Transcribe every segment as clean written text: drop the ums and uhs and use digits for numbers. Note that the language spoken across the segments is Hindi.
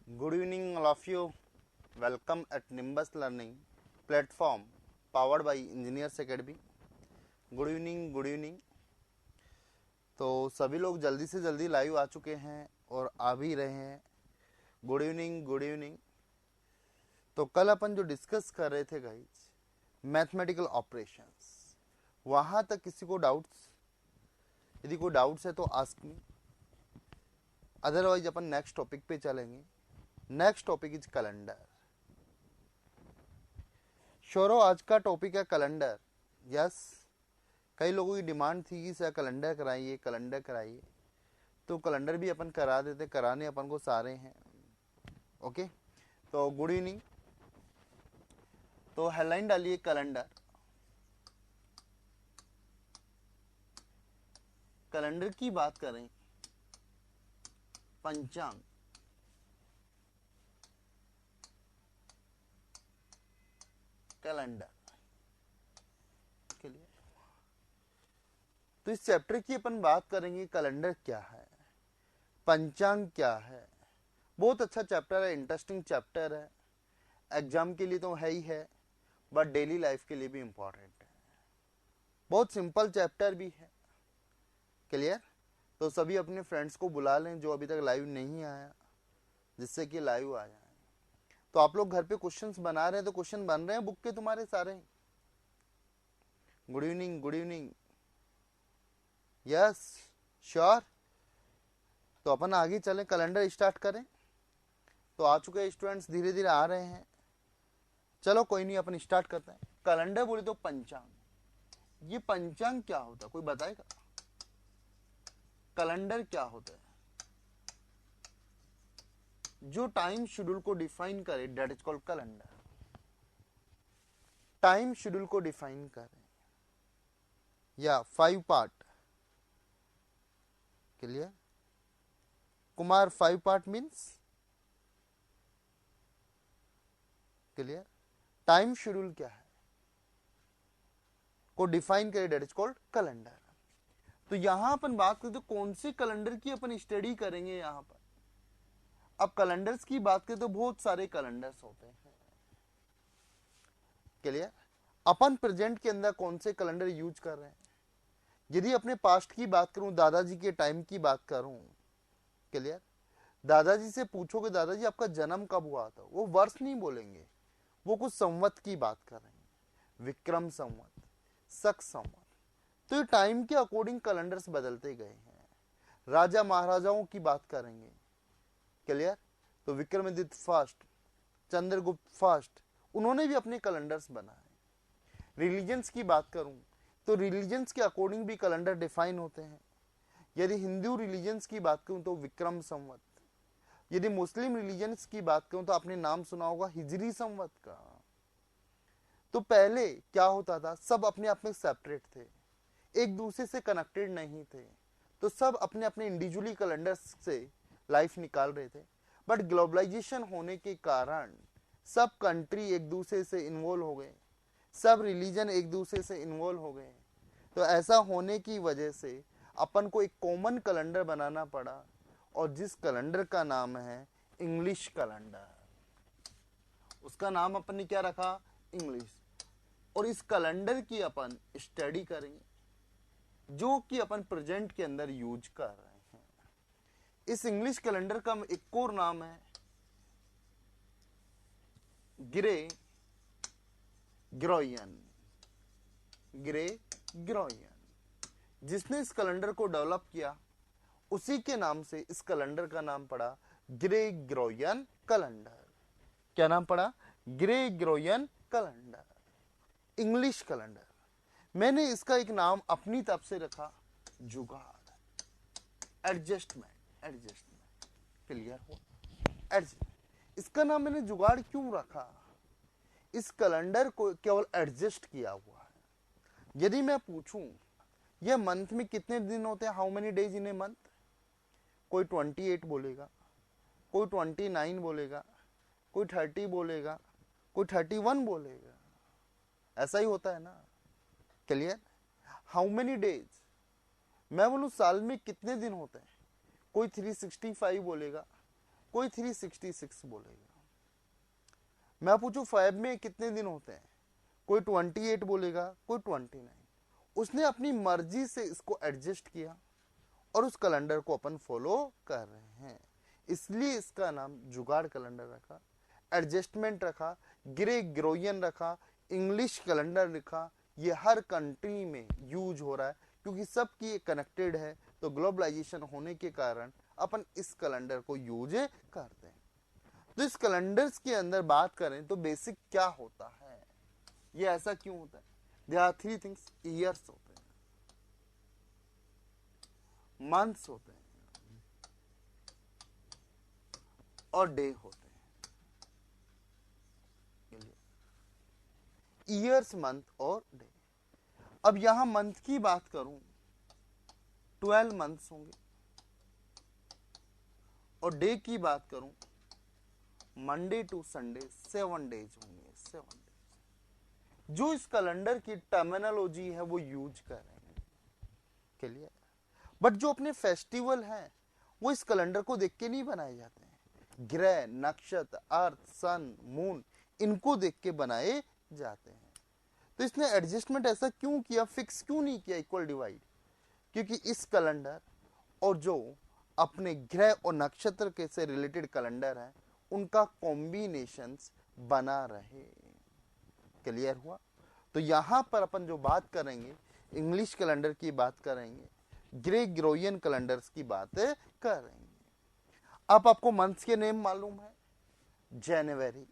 Good evening, all of you. Welcome at Nimbus Learning platform powered by Engineers Academy. Good evening good evening. तो सभी लोग जल्दी से जल्दी लाइव आ चुके हैं और आ भी रहे हैं। Good evening good evening. तो कल अपन जो डिस्कस कर रहे थे गाइस, मैथमेटिकल ऑपरेशंस, वहाँ तक किसी को डाउट्स? यदि कोई डाउट्स है तो आस्क मी, अदरवाइज अपन नेक्स्ट टॉपिक पे चलेंगे। Next topic is calendar. श्योरो आज का टॉपिक है कैलेंडर। यस, कई लोगों की डिमांड थी कि सर कैलेंडर कराइए कैलेंडर कराइए, तो कैलेंडर भी अपन करा देते, कराने अपन को सारे हैं। ओके, तो गुड इवनिंग। तो हेडलाइन डालिए कैलेंडर। कैलेंडर की बात करें, पंचांग, कैलेंडर के लिए तो इस चैप्टर की अपन बात करेंगे। कैलेंडर क्या है, पंचांग क्या है। बहुत अच्छा चैप्टर है, इंटरेस्टिंग चैप्टर है। एग्जाम के लिए तो है ही है, बट डेली लाइफ के लिए भी इंपॉर्टेंट है। बहुत सिंपल चैप्टर भी है। क्लियर? तो सभी अपने फ्रेंड्स को बुला लें जो अभी तक लाइव नहीं आया, जिससे कि लाइव आ जाए। तो आप लोग घर पे क्वेश्चंस बना रहे हैं, तो क्वेश्चन बन रहे हैं बुक के तुम्हारे सारे? Good evening good evening. Yes sure. तो अपन आगे चलें, कैलेंडर स्टार्ट करें। तो आ चुके स्टूडेंट्स, धीरे धीरे आ रहे हैं। चलो कोई नहीं, अपन स्टार्ट करते हैं। कैलेंडर बोले तो पंचांग। ये पंचांग क्या होता है, कोई बताएगा? कैलेंडर क्या होता है? जो टाइम शेड्यूल को डिफाइन करे, that is called calendar. Time schedule को डिफाइन करे या 5 part. Clear Kumar? 5 part means clear. Time schedule क्या है को डिफाइन करे, डेट इज कॉल्ड कैलेंडर। तो यहां अपन बात करते कौन से कैलेंडर की अपन स्टडी करेंगे यहां पर। अब कैलेंडर्स की बात करें तो बहुत सारे कैलेंडर्स होते हैं। क्लियर? अपन प्रेजेंट के अंदर कौन से कैलेंडर यूज कर रहे हैं। यदि अपने पास्ट की बात करूं, दादाजी के टाइम की बात करूं, क्लियर, दादाजी से पूछोगे दादाजी आपका जन्म कब हुआ था, वो वर्ष नहीं बोलेंगे, वो कुछ संवत की बात कर रहे हैं। विक्रम संवत, शक संवत। तो ये टाइम के अकॉर्डिंग कैलेंडर्स बदलते गए हैं। राजा महाराजाओं की बात करेंगे, क्लियर, तो विक्रमादित्य फर्स्ट, चंद्रगुप्त फर्स्ट, उन्होंने भी अपने कैलेंडर्स बनाए। रिलीजन्स की बात करूं तो रिलीजन्स के अकॉर्डिंग भी कैलेंडर डिफाइन होते हैं। यदि हिंदू रिलीजन्स की बात करूं तो विक्रम संवत। यदि मुस्लिम रिलीजन्स की बात करूं तो आपने नाम सुना होगा हिजरी संवत का। तो पहले क्या होता था, सब अपने आप में सेपरेट थे, एक दूसरे से कनेक्टेड नहीं थे, तो सब अपने अपने इंडिविजुअली कैलेंडर से लाइफ निकाल रहे थे। बट ग्लोबलाइजेशन होने के कारण सब कंट्री एक दूसरे से इन्वॉल्व हो गए, सब रिलीजन एक दूसरे से इन्वॉल्व हो गए। तो ऐसा होने की वजह से अपन को एक कॉमन कैलेंडर बनाना पड़ा, और जिस कैलेंडर का नाम है इंग्लिश कैलेंडर। उसका नाम अपन ने क्या रखा? इंग्लिश। और इस कैलेंडर की अपन स्टडी करेंगे, जो कि अपन प्रेजेंट के अंदर यूज कर रहे हैं। इस इंग्लिश कैलेंडर का एक और नाम है ग्रेगोरियन। ग्रेगोरियन, जिसने इस कैलेंडर को डेवलप किया, उसी के नाम से इस कैलेंडर का नाम पड़ा ग्रेगोरियन कैलेंडर। क्या नाम पड़ा? Gregorian calendar, English calendar. मैंने इसका एक नाम अपनी तरफ से रखा, जुगाड़, एडजस्टमेंट। एडजस्टमेंट क्लियर हो? इसका नाम मैंने जुगाड़ क्यों रखा? इस कैलेंडर को केवल एडजस्ट किया हुआ है। यदि मैं पूछूं यह मंथ में कितने दिन होते हैं, how many days in a month, कोई 28 बोलेगा, कोई 29 बोलेगा, कोई 30 बोलेगा, कोई 31 बोलेगा। ऐसा ही होता है ना? क्लियर? हाउ मेनी डेज, मैं बोलूं साल में कितने दिन होते हैं, कोई 365 बोलेगा, कोई 366 बोलेगा। मैं पूछूं फेब में कितने दिन होते हैं, कोई 28 बोलेगा, कोई 29। उसने अपनी मर्जी से इसको एडजस्ट किया और उस कैलेंडर को अपन फॉलो कर रहे हैं, इसलिए इसका नाम जुगाड़ कैलेंडर रखा, एडजस्टमेंट रखा, ग्रेगोरियन रखा, इंग्लिश कैलेंडर लिखा। ये हर कंट्री में यूज हो रहा है क्योंकि सबकी ये कनेक्टेड है, तो ग्लोबलाइजेशन होने के कारण अपन इस कैलेंडर को यूज करते हैं। तो इस कैलेंडर्स के अंदर बात करें तो बेसिक क्या होता है, ये ऐसा क्यों होता है? There are 3 things. ईयर्स होते हैं, मंथ्स होते हैं और डे होते हैं। ईयर्स, मंथ और डे। अब यहां मंथ की बात करूं 12 मंथ्स होंगे और डे की बात करूं मंडे टू संडे 7 डेज होंगे, 7 डेज। जो इस कैलेंडर की टर्मिनोलॉजी है वो यूज कर रहे हैं, क्लियर। बट जो अपने फेस्टिवल हैं वो इस कैलेंडर को देख के नहीं बनाए जाते हैं, ग्रह, नक्षत्र, अर्थ, सन, मून, इनको देख के बनाए जाते हैं। तो इसने एडजस्टमेंट ऐसा क्यों किया, फिक्स क्यों नहीं किया इक्वल डिवाइड? क्योंकि इस कैलेंडर और जो अपने ग्रह और नक्षत्र के से रिलेटेड कैलेंडर है उनका कॉम्बिनेशंस बना रहे। क्लियर हुआ? तो यहां पर अपन जो बात करेंगे इंग्लिश कैलेंडर की बात करेंगे, ग्रेगोरियन कैलेंडर्स की बात करेंगे। अब आपको मंथ्स के नेम मालूम है, जनवरी,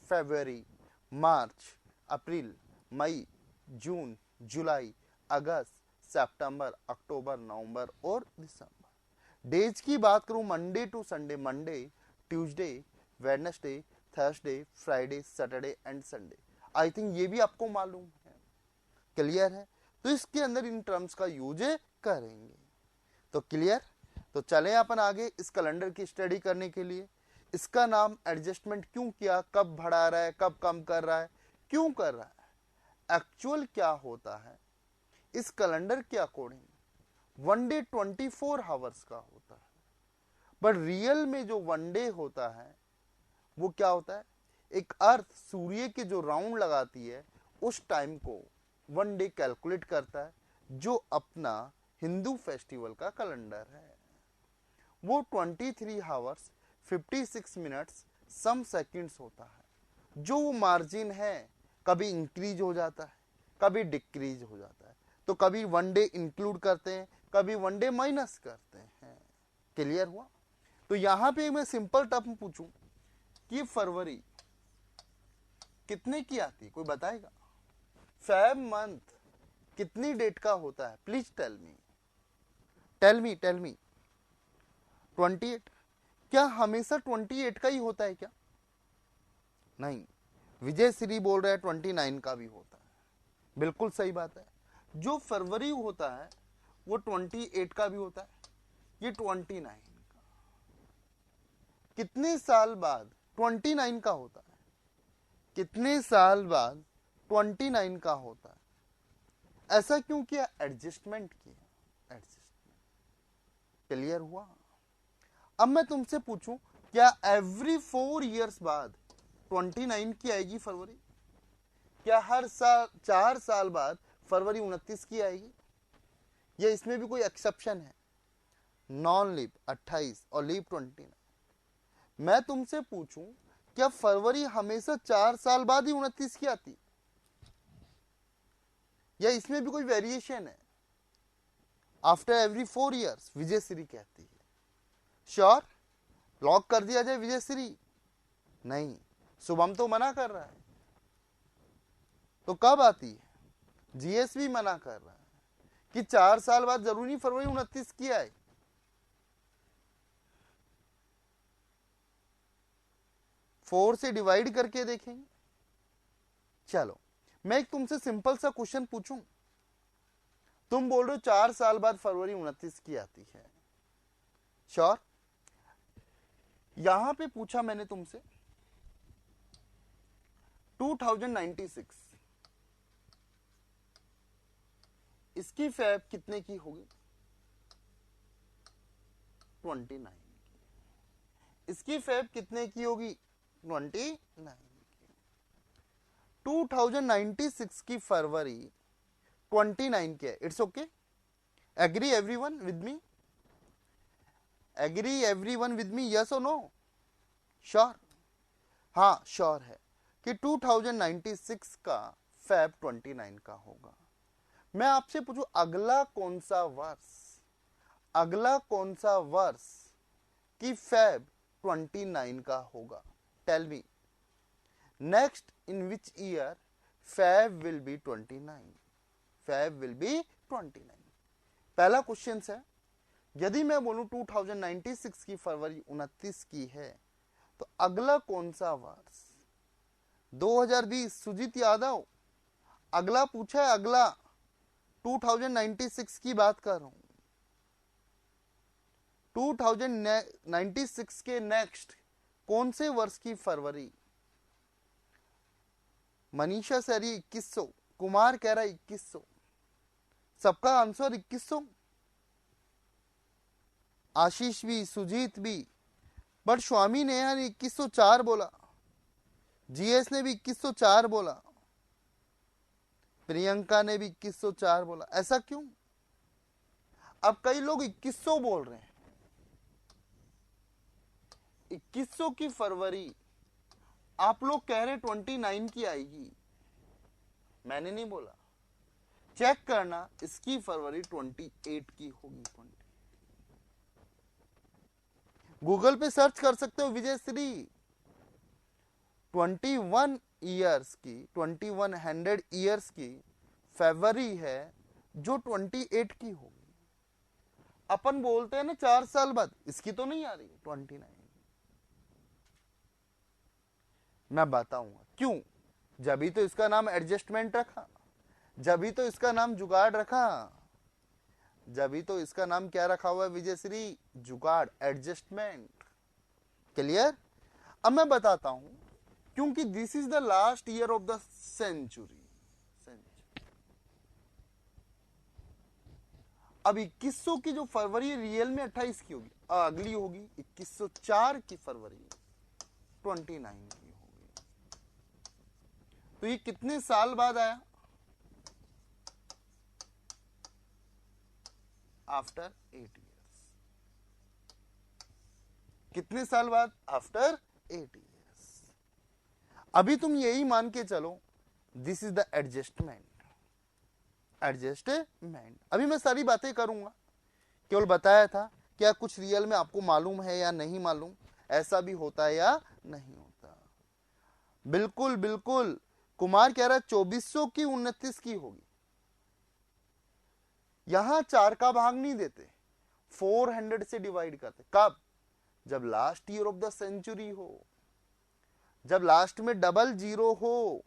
फरवरी, मार्च, अप्रैल, मई, जून, जुलाई, अगस्त, सितंबर, अक्टूबर, नवंबर और दिसंबर। डेज की बात करूं Monday to Sunday, Monday, Tuesday, Wednesday, Thursday, Friday, Saturday and Sunday. I think ये भी आपको मालूम है, क्लियर है? तो इसके अंदर इन टर्म्स का यूज करेंगे। तो क्लियर? तो चले अपन आगे इस कैलेंडर की स्टडी करने के लिए। इसका नाम एडजस्टमेंट क्यों किया, कब बढ़ा रहा है, कब कम कर रहा है, क्यों कर रहा है? एक्चुअल क्या होता है, इस कैलेंडर के अकॉर्डिंग वन डे 24 आवर्स का होता है, बट रियल में जो वन डे होता है वो क्या होता है, एक अर्थ सूर्य के जो राउंड लगाती है उस टाइम को वन डे कैलकुलेट करता है, जो अपना हिंदू फेस्टिवल का कैलेंडर है। वो 23 आवर्स 56 मिनट्स सम सेकंड्स होता है। जो वो मार्जिन है कभी इंक्रीज हो जाता है, कभी डिक्रीज हो जाता है, तो कभी वन डे इंक्लूड करते हैं, कभी वन डे माइनस करते हैं। क्लियर हुआ? तो यहां पे मैं सिंपल टर्म पूछूं कि फरवरी कितने की आती है, कोई बताएगा? फेब मंथ कितनी डेट का होता है? Please tell me, tell me, tell me. 28। क्या हमेशा 28 का ही होता है क्या? नहीं, विजय श्री बोल रहे हैं 29 का भी होता है। बिल्कुल सही बात है, जो फरवरी होता है वो 28 का भी होता है, ये 29 का। कितने साल बाद 29 का होता है? कितने साल बाद 29 का होता है? ऐसा क्यों किया? एडजस्टमेंट किया, एडजस्टमेंट। क्लियर हुआ? अब मैं तुमसे पूछूं, क्या एवरी 4 इयर्स बाद 29 की आएगी फरवरी? क्या हर साल 4 साल बाद फरवरी 29 की आएगी? या इसमें भी कोई एक्सेप्शन है? नॉन लीप 28 और लीप 29। मैं तुमसे पूछूं, क्या फरवरी हमेशा 4 साल बाद ही 29 की आती, या इसमें भी कोई वेरिएशन है? आफ्टर एवरी 4 इयर्स, विजय श्री कहती है। श्योर? लॉक कर दिया जाए विजय श्री? नहीं, शुभम तो मना कर रहा है। तो कब आती है? जीएस भी मना कर रहा है कि 4 साल बाद जरूरी फरवरी 29 की आए। फोर से डिवाइड करके देखेंगे। चलो मैं एक तुमसे सिंपल सा क्वेश्चन पूछूं, तुम बोल रहे हो 4 साल बाद फरवरी 29 की आती है। श्योर? यहां पे पूछा मैंने तुमसे 2096, इसकी फैब कितने की होगी? 29 की। इसकी फेब कितने की होगी? 29। 2096 की फरवरी 29 की है। It's okay, agree everyone with me? Agree everyone with me, yes और नो? श्योर? हाँ श्योर है कि 2096 का फेब 29 का होगा। मैं आपसे पूछूं अगला कौन सा वर्ष, अगला कौन सा वर्ष की फेब 29 का होगा? Tell me, next in which year Feb will be 29? Feb will be 29। पहला क्वेश्चन है, यदि मैं बोलूं 2096 की फरवरी 29 की है तो अगला कौन सा वर्ष? 2020। सुजीत यादव, अगला पूछा है, अगला 2096 की बात कर रहा हूं। 2096 के नेक्स्ट कौन से वर्ष की फरवरी? मनीषा सरी 2100, कुमार कह रहा है 2100, सबका आंसर 2100। आशीष भी, सुजीत भी, बट स्वामी ने यार 2104 बोला, जीएस ने भी 2104 बोला, प्रियंका ने भी 2104 बोला। ऐसा क्यों? अब कई लोग 2100 बोल रहे हैं। 2100 की फरवरी आप लोग कह रहे 29 की आएगी, मैंने नहीं बोला। चेक करना, इसकी फरवरी 28 की होगी। 20 गूगल पे सर्च कर सकते हो विजय श्री। 21 ईयर्स की, 2100 ईयर्स की फरवरी है जो 28 की होगी। अपन बोलते हैं ना 4 साल बाद, इसकी तो नहीं आ रही 29। मैं बताऊंगा क्यों। जब ही तो इसका नाम एडजस्टमेंट रखा, जब ही तो इसका नाम जुगाड़ रखा, जब ही तो इसका नाम क्या रखा हुआ है विजयश्री? जुगाड़, एडजस्टमेंट। क्लियर? अब मैं बताता हूं, क्योंकि this is the last year of the century. अब 2100 की जो फरवरी रियल में 28 की होगी, अगली होगी 2104 की फरवरी 29 की होगी। तो ये कितने साल बाद आया? After 8 years. कितने साल बाद? After 8 years. अभी तुम यही मान के चलो, this is the adjustment. Adjustment. अभी मैं सारी बातें करूंगा, केवल बताया था क्या कुछ रियल में आपको मालूम है या नहीं मालूम, ऐसा भी होता है या नहीं होता। बिल्कुल बिल्कुल, कुमार कह रहा है 2400 की 29 की होगी। यहां 4 का भाग नहीं देते, 400 से डिवाइड करते। कब? जब last year of the century हो, जब लास्ट में डबल जीरो हो,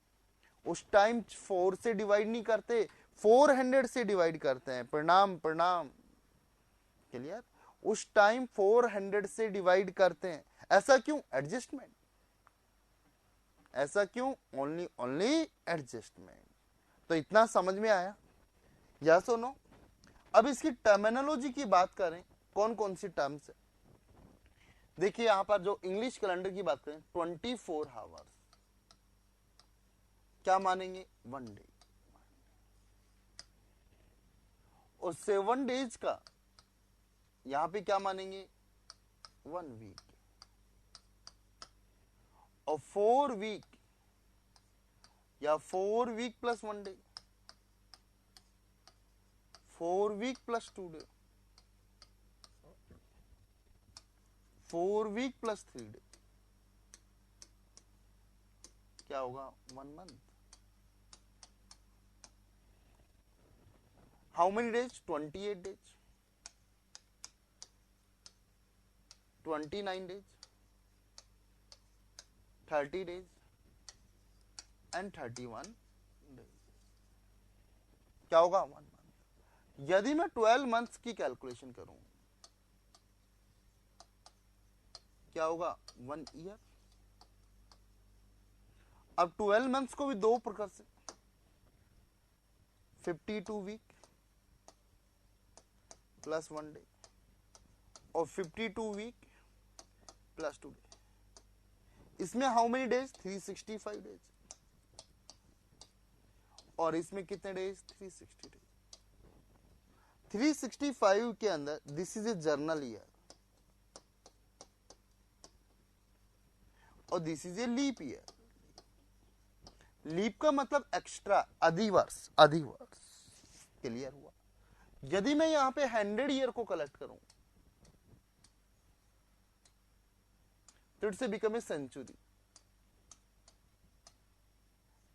उस टाइम 4 से डिवाइड नहीं करते, 400 से डिवाइड करते हैं। प्रणाम प्रणाम। क्लियर? उस टाइम 400 से डिवाइड करते हैं। ऐसा क्यों? एडजस्टमेंट। ऐसा क्यों? Only only adjustment. तो इतना समझ में आया? यस और नो? अब इसकी टर्मिनोलॉजी की बात करें, कौन कौन सी टर्म्स है? देखिए यहां पर जो इंग्लिश कैलेंडर की बात करें, 24 आवर्स क्या मानेंगे? 1 डे। और 7 डेज का यहां पे क्या मानेंगे? 1 वीक। और 4 वीक या 4 week plus 1 day, 4 week plus 2 day, 4 week plus 3 day, क्या होगा? 1 month. How many days? 28 days, 29 days, 30 days and 31 days. क्या होगा? 1 मंथ। यदि मैं 12 मंथ्स की कैलकुलेशन करूं, क्या होगा? 1 ईयर। अब 12 मंथ्स को भी दो प्रकार से, 52 वीक प्लस 1 डे, और 52 वीक प्लस टुडे। इसमें हाउ मेनी डेज? 365 डेज। और इसमें कितने डेज? 360 डेज। 365 के अंदर this is a general year और this is a leap year. Leap का मतलब एक्स्ट्रा, अधिवर्ष, अधिवर्ष। क्लियर हुआ? यदि मैं यहां पे 100 ईयर को कलेक्ट करूं तो it's become a century,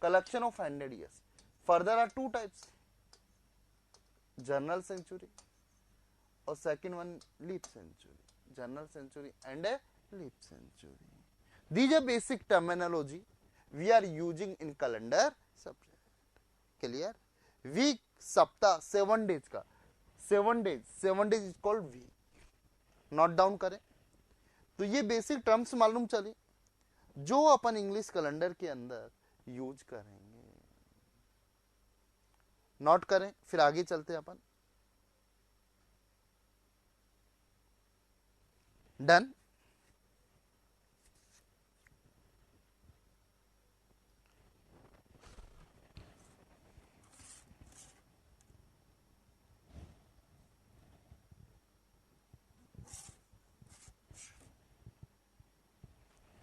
collection of 100 years. Further are two types, journal century or second one leap century. Journal century and a leap century. These are basic terminology we are using in calendar subject. Clear? Week, सप्ताह, 7 days का, 7 days is called week. Note down करें तो ये बेसिक टर्म्स मालूम चली जो अपन इंग्लिश कैलेंडर के अंदर यूज करेंगे। नोट करें, फिर आगे चलते हैं अपन। डन।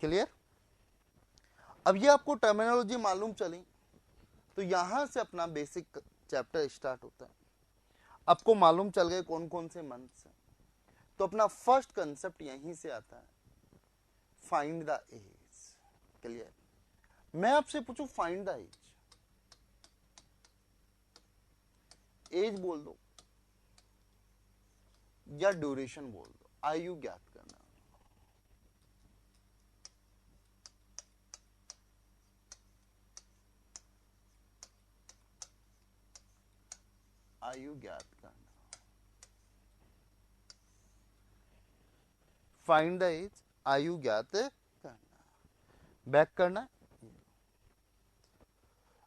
क्लियर? अब ये आपको टर्मिनोलॉजी मालूम चली तो यहां से अपना बेसिक चैप्टर स्टार्ट होता है। आपको मालूम चल गए कौन कौन से मंथ्स हैं, तो अपना फर्स्ट कंसेप्ट यहीं से आता है, फाइंड द एज। क्लियर? मैं आपसे पूछूं फाइंड द एज, एज बोल दो या ड्यूरेशन बोल दो, आयु ज्ञात करना। आयु ज्ञात करना, फाइंड द एज, आयु ज्ञात करना। बैक करना।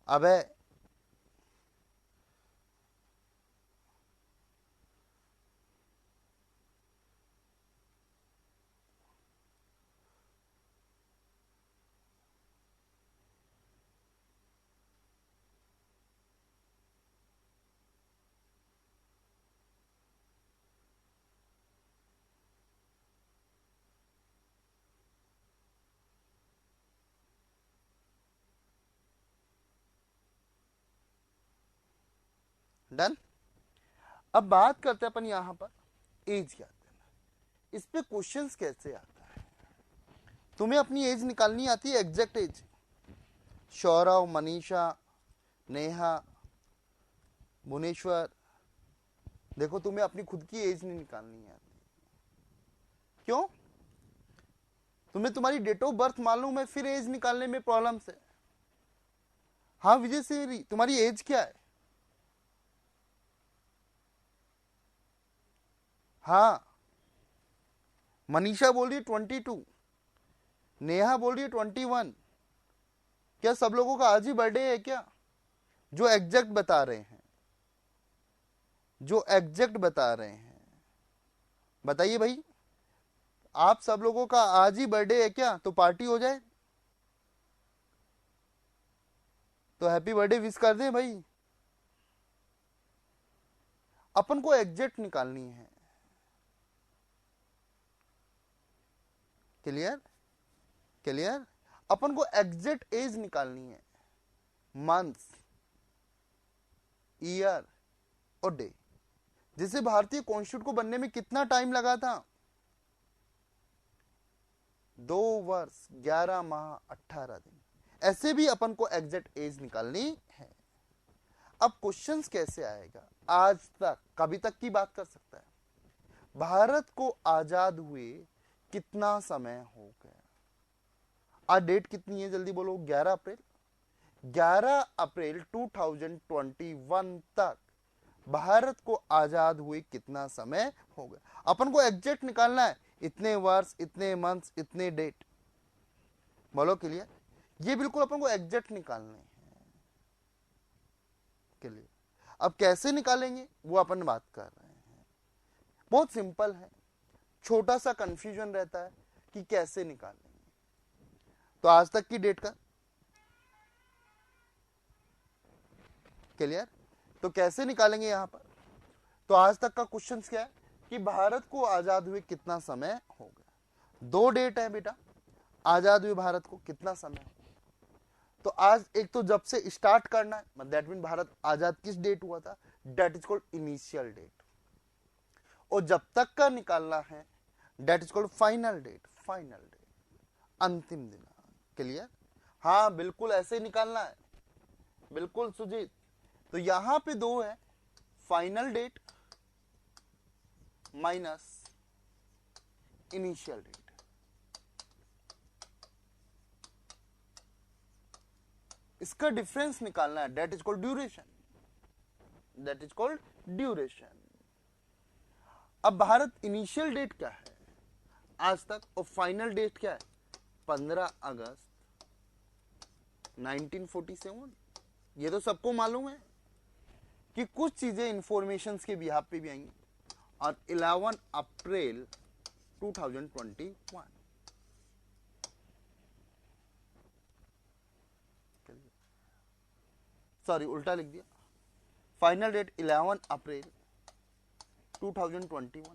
अब है डन। अब बात करते हैं अपन यहां पर एज ज्ञात करना। इस पे क्वेश्चंस कैसे आता है? तुम्हें अपनी एज निकालनी आती है, एग्जैक्ट एज? सौरव, मनीषा, नेहा, भुवनेश्वर, देखो तुम्हें अपनी खुद की एज नहीं निकालनी आती। क्यों? तुम्हें तुम्हारी डेट ऑफ बर्थ मालूम है, फिर एज निकालने में प्रॉब्लम है। हाँ विजय सिंह, तुम्हारी एज क्या है? हाँ, मनीषा बोल रही है 22, नेहा बोल रही है 21। क्या सब लोगों का आज ही बर्थडे है क्या? जो एग्जैक्ट बता रहे हैं, जो एग्जैक्ट बता रहे हैं, बताइए भाई, आप सब लोगों का आज ही बर्थडे है क्या? तो पार्टी हो जाए, तो हैप्पी बर्थडे विश कर दें भाई। अपन को एग्जैक्ट निकालनी है। क्लियर? क्लियर? अपन को एग्जैक्ट एज निकालनी है, मंथ्स, ईयर और डे। जैसे भारतीय कॉन्स्टिट्यूट को बनने में कितना टाइम लगा था? 2 वर्ष 11 माह 18 दिन। ऐसे भी अपन को एग्जैक्ट एज निकालनी है। अब क्वेश्चंस कैसे आएगा? आज तक, कभी तक की बात कर सकता है। भारत को आजाद हुए कितना समय हो गया? आज डेट कितनी है जल्दी बोलो? 11 अप्रैल। 11 अप्रैल 2021 तक भारत को आजाद हुए कितना समय हो गया? अपन को एग्जैक्ट निकालना है, इतने वर्ष, इतने मंथ्स, इतने डेट। बोलो क्लियर? ये बिल्कुल अपन को एग्जैक्ट निकालने हैं। क्लियर? अब कैसे निकालेंगे वो अपन बात कर रहे हैं। बहुत सिंपल है, छोटा सा कंफ्यूजन रहता है कि कैसे निकालेंगे। तो आज तक की डेट का क्लियर, तो कैसे निकालेंगे यहां पर। तो आज तक का क्वेश्चन क्या है कि भारत को आजाद हुए कितना समय हो गया। दो डेट है बेटा, आजाद हुए भारत को कितना समय हो। तो आज एक तो जब से स्टार्ट करना है, दैट मीन भारत आजाद किस डेट हुआ था, that is called initial date. और जब तक का निकालना है that is called final date, final date, अंतिम दिनांक। क्लियर, हाँ बिल्कुल ऐसे ही निकालना है, बिल्कुल सुजीत। तो यहां पे दो है, final date minus initial date. इसका डिफरेंस निकालना है, that is called duration, that is called duration. अब भारत इनिशियल डेट क्या है आज तक और फाइनल डेट क्या है 15 अगस्त 1947। ये तो सबको मालूम है कि कुछ चीजें इंफॉर्मेशन के बिहाफ पे भी आएंगी। और 11 अप्रैल 2021, सॉरी उल्टा लिख दिया, फाइनल डेट 11 अप्रैल 2021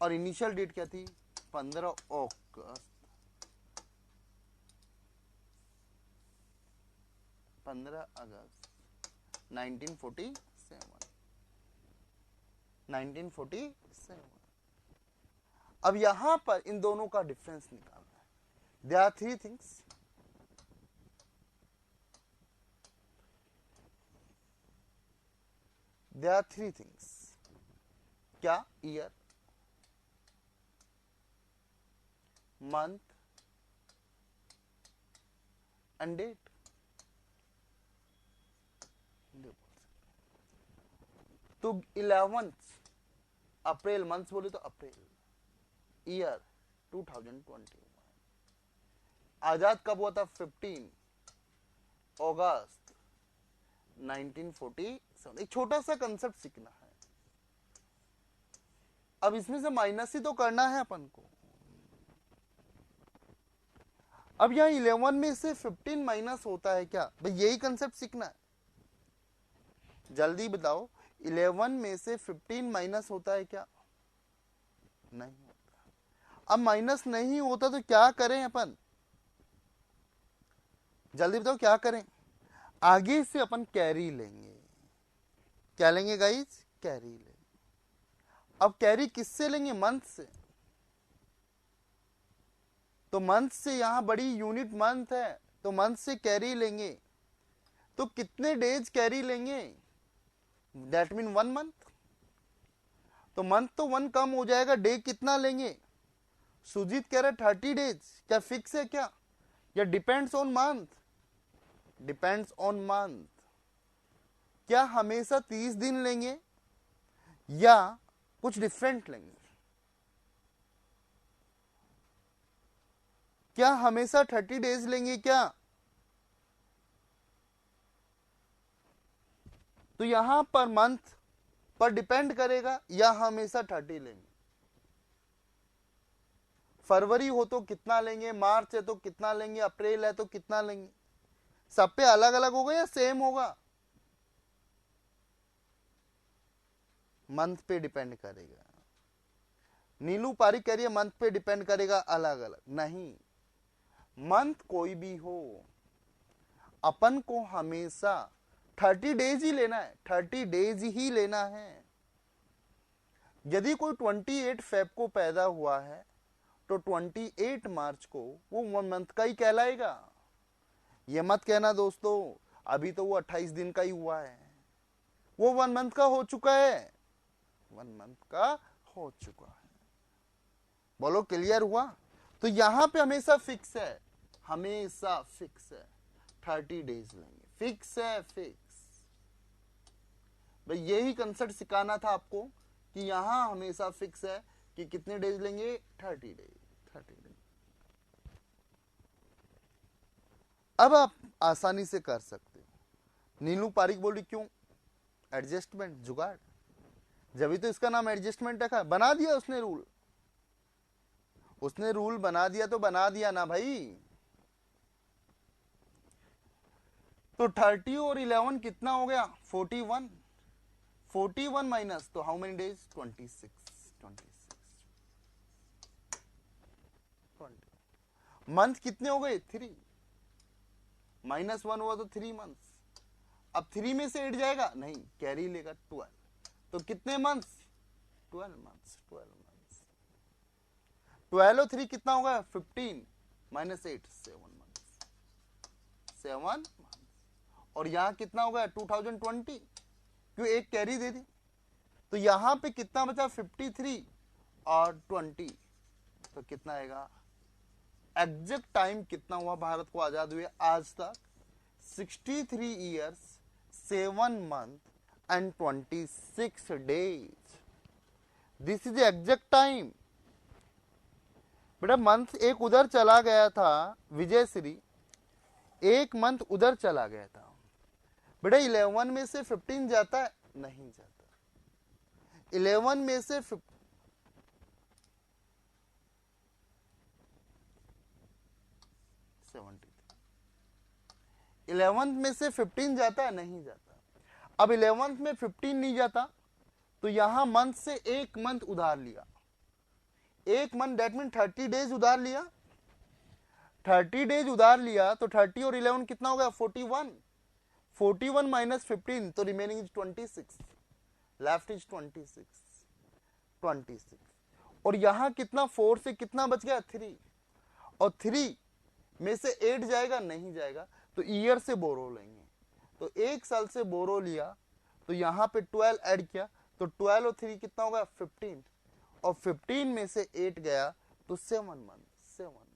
और इनिशियल डेट क्या थी 15 अगस्त 1947। अब यहां पर इन दोनों का डिफरेंस निकालना है। There are three things, there are three things. क्या, ईयर, मंथ एंड डेट। तो 11 अप्रैल, मंथ बोले तो अप्रैल, ईयर 2021। आजाद कब हुआ था 15 अगस्त 1947। एक छोटा सा कंसेप्ट सीखना है। अब इसमें से माइनस ही तो करना है अपन को। अब यहां 11 में से 15 माइनस होता है क्या भाई, यही कंसेप्ट सीखना है। जल्दी बताओ, 11 में से 15 माइनस होता है क्या, नहीं होता। अब माइनस नहीं होता तो क्या करें अपन, जल्दी बताओ क्या करें। आगे से अपन कैरी लेंगे। क्या लेंगे गाइस, कैरी लेंगे। अब कैरी किससे लेंगे, मंथ से। तो मंथ से यहां बड़ी यूनिट मंथ है, तो मंथ से कैरी लेंगे। तो कितने डेज कैरी लेंगे, दैट मीन 1 मंथ। तो मंथ तो 1 कम हो जाएगा, डे कितना लेंगे। सुजीत कह रहे 30 डेज, क्या फिक्स है क्या, या depends on month, depends on month. क्या हमेशा 30 दिन लेंगे या कुछ डिफरेंट लेंगे, क्या हमेशा 30 डेज लेंगे क्या। तो यहां पर मंथ पर डिपेंड करेगा या हमेशा 30 लेंगे। फरवरी हो तो कितना लेंगे, मार्च है तो कितना लेंगे, अप्रैल है तो कितना लेंगे। सब पे अलग अलग होगा या सेम होगा, मंथ पे डिपेंड करेगा। नीलू पारी कह रही है मंथ पे डिपेंड करेगा, अलग अलग नहीं। मंथ कोई भी हो, अपन को हमेशा 30 डेज ही लेना है, 30 डेज ही लेना है। यदि कोई 28 फेब को पैदा हुआ है तो 28 मार्च को वो 1 मंथ का ही कहलाएगा। ये मत कहना दोस्तों अभी तो वो 28 दिन का ही हुआ है, वो 1 मंथ का हो चुका है, 1 मंथ का हो चुका है। बोलो क्लियर हुआ। तो यहां पे हमेशा फिक्स है, हमेशा फिक्स है, 30 डेज लेंगे, फिक्स है, फिक्स। भाई यही कंसेप्ट सिखाना था आपको कि यहां हमेशा फिक्स है कि कितने डेज लेंगे, 30 डेज, 30 डेज। अब आप आसानी से कर सकते हो। नीलू पारिक बोल रही क्यों, एडजस्टमेंट, जुगाड़। जब भी तो इसका नाम एडजस्टमेंट रखा, बना दिया उसने रूल। उसने रूल बना दिया तो बना दिया ना भाई। तो 30 और 11 कितना हो गया? 41। 41 माइनस, तो हाउ मेनी डेज? 26। 20 मंथ कितने हो गए? 3। -1 हुआ तो 3 मंथ्स। अब 3 में से 8 जाएगा नहीं, कैरी लेगा 12। तो कितने मंथ्स? 12 मंथ्स। 12 और 3 कितना होगा? 15 -8 7 मंथ्स। 7 मंथ्स। और यहां कितना होगा? 2020, क्यों एक कैरी दे दी। तो यहां पे कितना बचा? 53 और 20, तो कितना आएगा? एग्जैक्ट टाइम कितना हुआ भारत को आजाद हुए आज तक? 63 years 7 month and 26 days. This is exact time. बेटा मंथ एक उधर चला गया था विजय श्री, एक मंथ उधर चला गया था। बेटा 11 में से 15 जाता है? नहीं जाता। 11 में से 11 में से 15 जाता है? नहीं जाता। अब 11 में 15 नहीं जाता, तो यहां मंथ से एक मंथ उधार लिया। एक मंथ दैट मीन 30 डेज उधार लिया। 30 डेज उधार लिया तो 30 और 11 कितना हो गया? 41। 41 माइनस 15, तो रिमेनिंग इज 26। Left is 26। और यहां कितना? 4 से कितना बच गया? 3। और 3 में से 8 जाएगा? नहीं जाएगा। तो ईयर से बोरो लेंगे। तो एक साल से बोरो लिया, तो यहां पे 12 ऐड किया, तो 12 और 3 कितना होगा? 15। और 15 में से 8 गया तो 7 मंथ। 7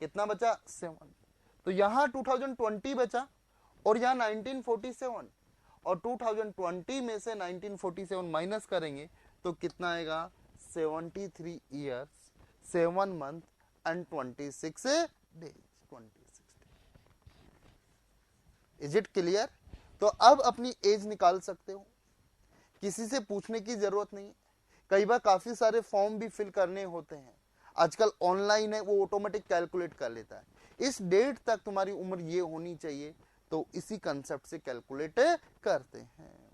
कितना बचा? 7। तो यहां 2020 बचा और यहां 1947, और 2020 में से 1947 माइनस करेंगे तो कितना आएगा? 73 years 7 month and 26 days. 26 is it clear? तो अब अपनी एज निकाल सकते हो, किसी से पूछने की जरूरत नहीं। कई बार काफी सारे फॉर्म भी फिल करने होते हैं, आजकल ऑनलाइन है, वो ऑटोमेटिक कैलकुलेट कर लेता है। इस डेट तक तुम्हारी उम्र ये होनी चाहिए, तो इसी कंसेप्ट से कैलकुलेट करते हैं।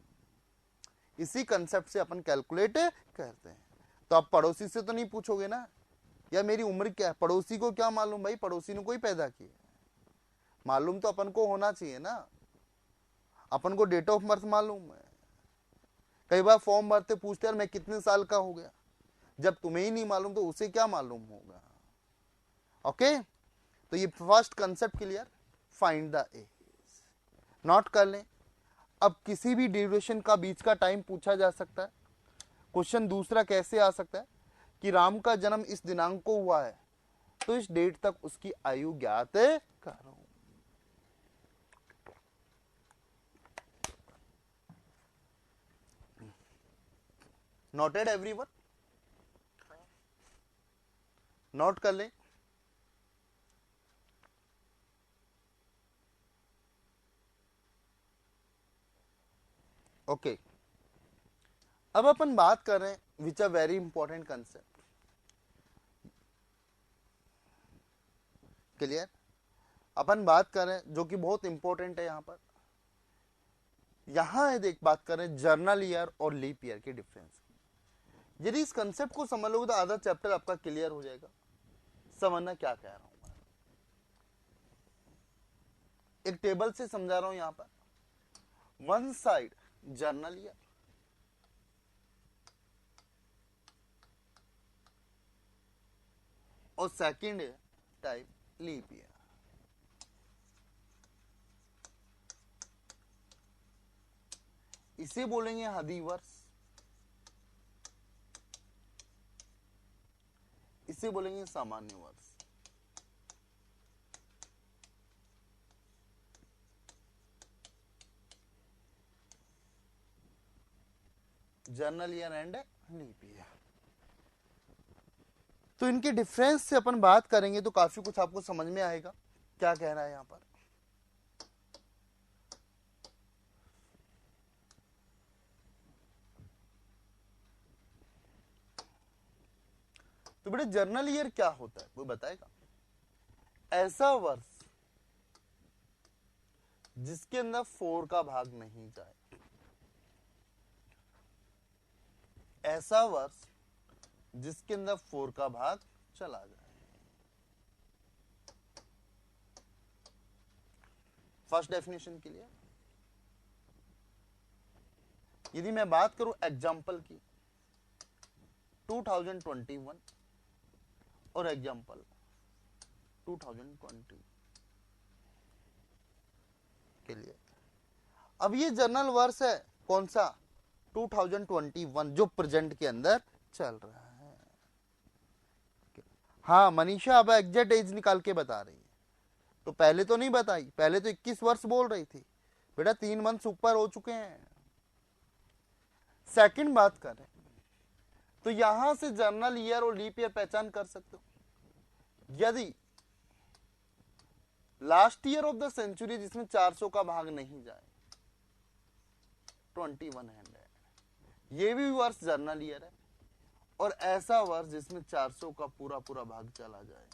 इसी कंसेप्ट से अपन कैलकुलेट करते हैं। तो आप पड़ोसी से तो नहीं पूछोगे ना, या मेरी उम्र क्या है? पड़ोसी को क्या मालूम भाई, पड़ोसी ने कोई पैदा किया? मालूम तो अपन को होना चाहिए ना, अपन को डेट ऑफ बर्थ मालूम है। कई बार फॉर्म भरते पूछते यार मैं कितने साल का हो गया, जब तुम्हें ही नहीं मालूम तो उसे क्या मालूम होगा। ओके, तो ये first concept clear. Find the age. Note कर लें। अब किसी भी ड्यूरेशन का बीच का टाइम पूछा जा सकता है। क्वेश्चन दूसरा कैसे आ सकता है कि राम का जन्म इस दिनांक को हुआ है, तो इस डेट तक उसकी आयु ज्ञात करो। Noted everyone? नोट कर लें। ओके, अब अपन बात कर रहे हैं which are very important concept. Clear? अपन बात कर रहे हैं जो कि बहुत इंपॉर्टेंट है। यहां है, देख बात कर रहे हैं जर्नल ईयर और लीप ईयर के डिफरेंस। यदि इस कंसेप्ट को समझ लोगे तो आधा चैप्टर आपका क्लियर हो जाएगा। समझना क्या कह रहा हूं मैं, एक टेबल से समझा रहा हूं। यहां पर वन साइड जर्नल ईयर, और सेकंड टाइप लीप ईयर। इसे बोलेंगे हदी वर्ष, इसे बोलेंगे सामान्य वर्ष। General year and leap year. तो इनके डिफरेंस से अपन बात करेंगे तो काफी कुछ आपको समझ में आएगा क्या कह रहा है यहां पर। तो बेटे जर्नल ईयर क्या होता है, कोई बताएगा? ऐसा वर्ष जिसके अंदर 4 का भाग नहीं जाए, ऐसा वर्ष जिसके अंदर 4 का भाग चला जाए। फर्स्ट डेफिनेशन के लिए यदि मैं बात करूं एग्जाम्पल की 2021 और एग्जाम्पल 2020 के लिए, अब ये जर्नल वर्ष है कौन सा? 2021 जो प्रेजेंट के अंदर चल रहा है। हाँ मनीषा अब एग्जैक्ट एज निकाल के बता रही है, तो पहले तो नहीं बताई, पहले तो 21 वर्ष बोल रही थी बेटा, 3 मंथ ऊपर हो चुके हैं। सेकंड बात करें तो यहां से जर्नल ईयर और लीप ईयर पहचान कर सकते हो। यदि last year of the century जिसमें 400 का भाग नहीं जाए 2100, ये भी वर्ष जर्नल ईयर है, और ऐसा वर्ष जिसमें 400 का पूरा पूरा भाग चला जाए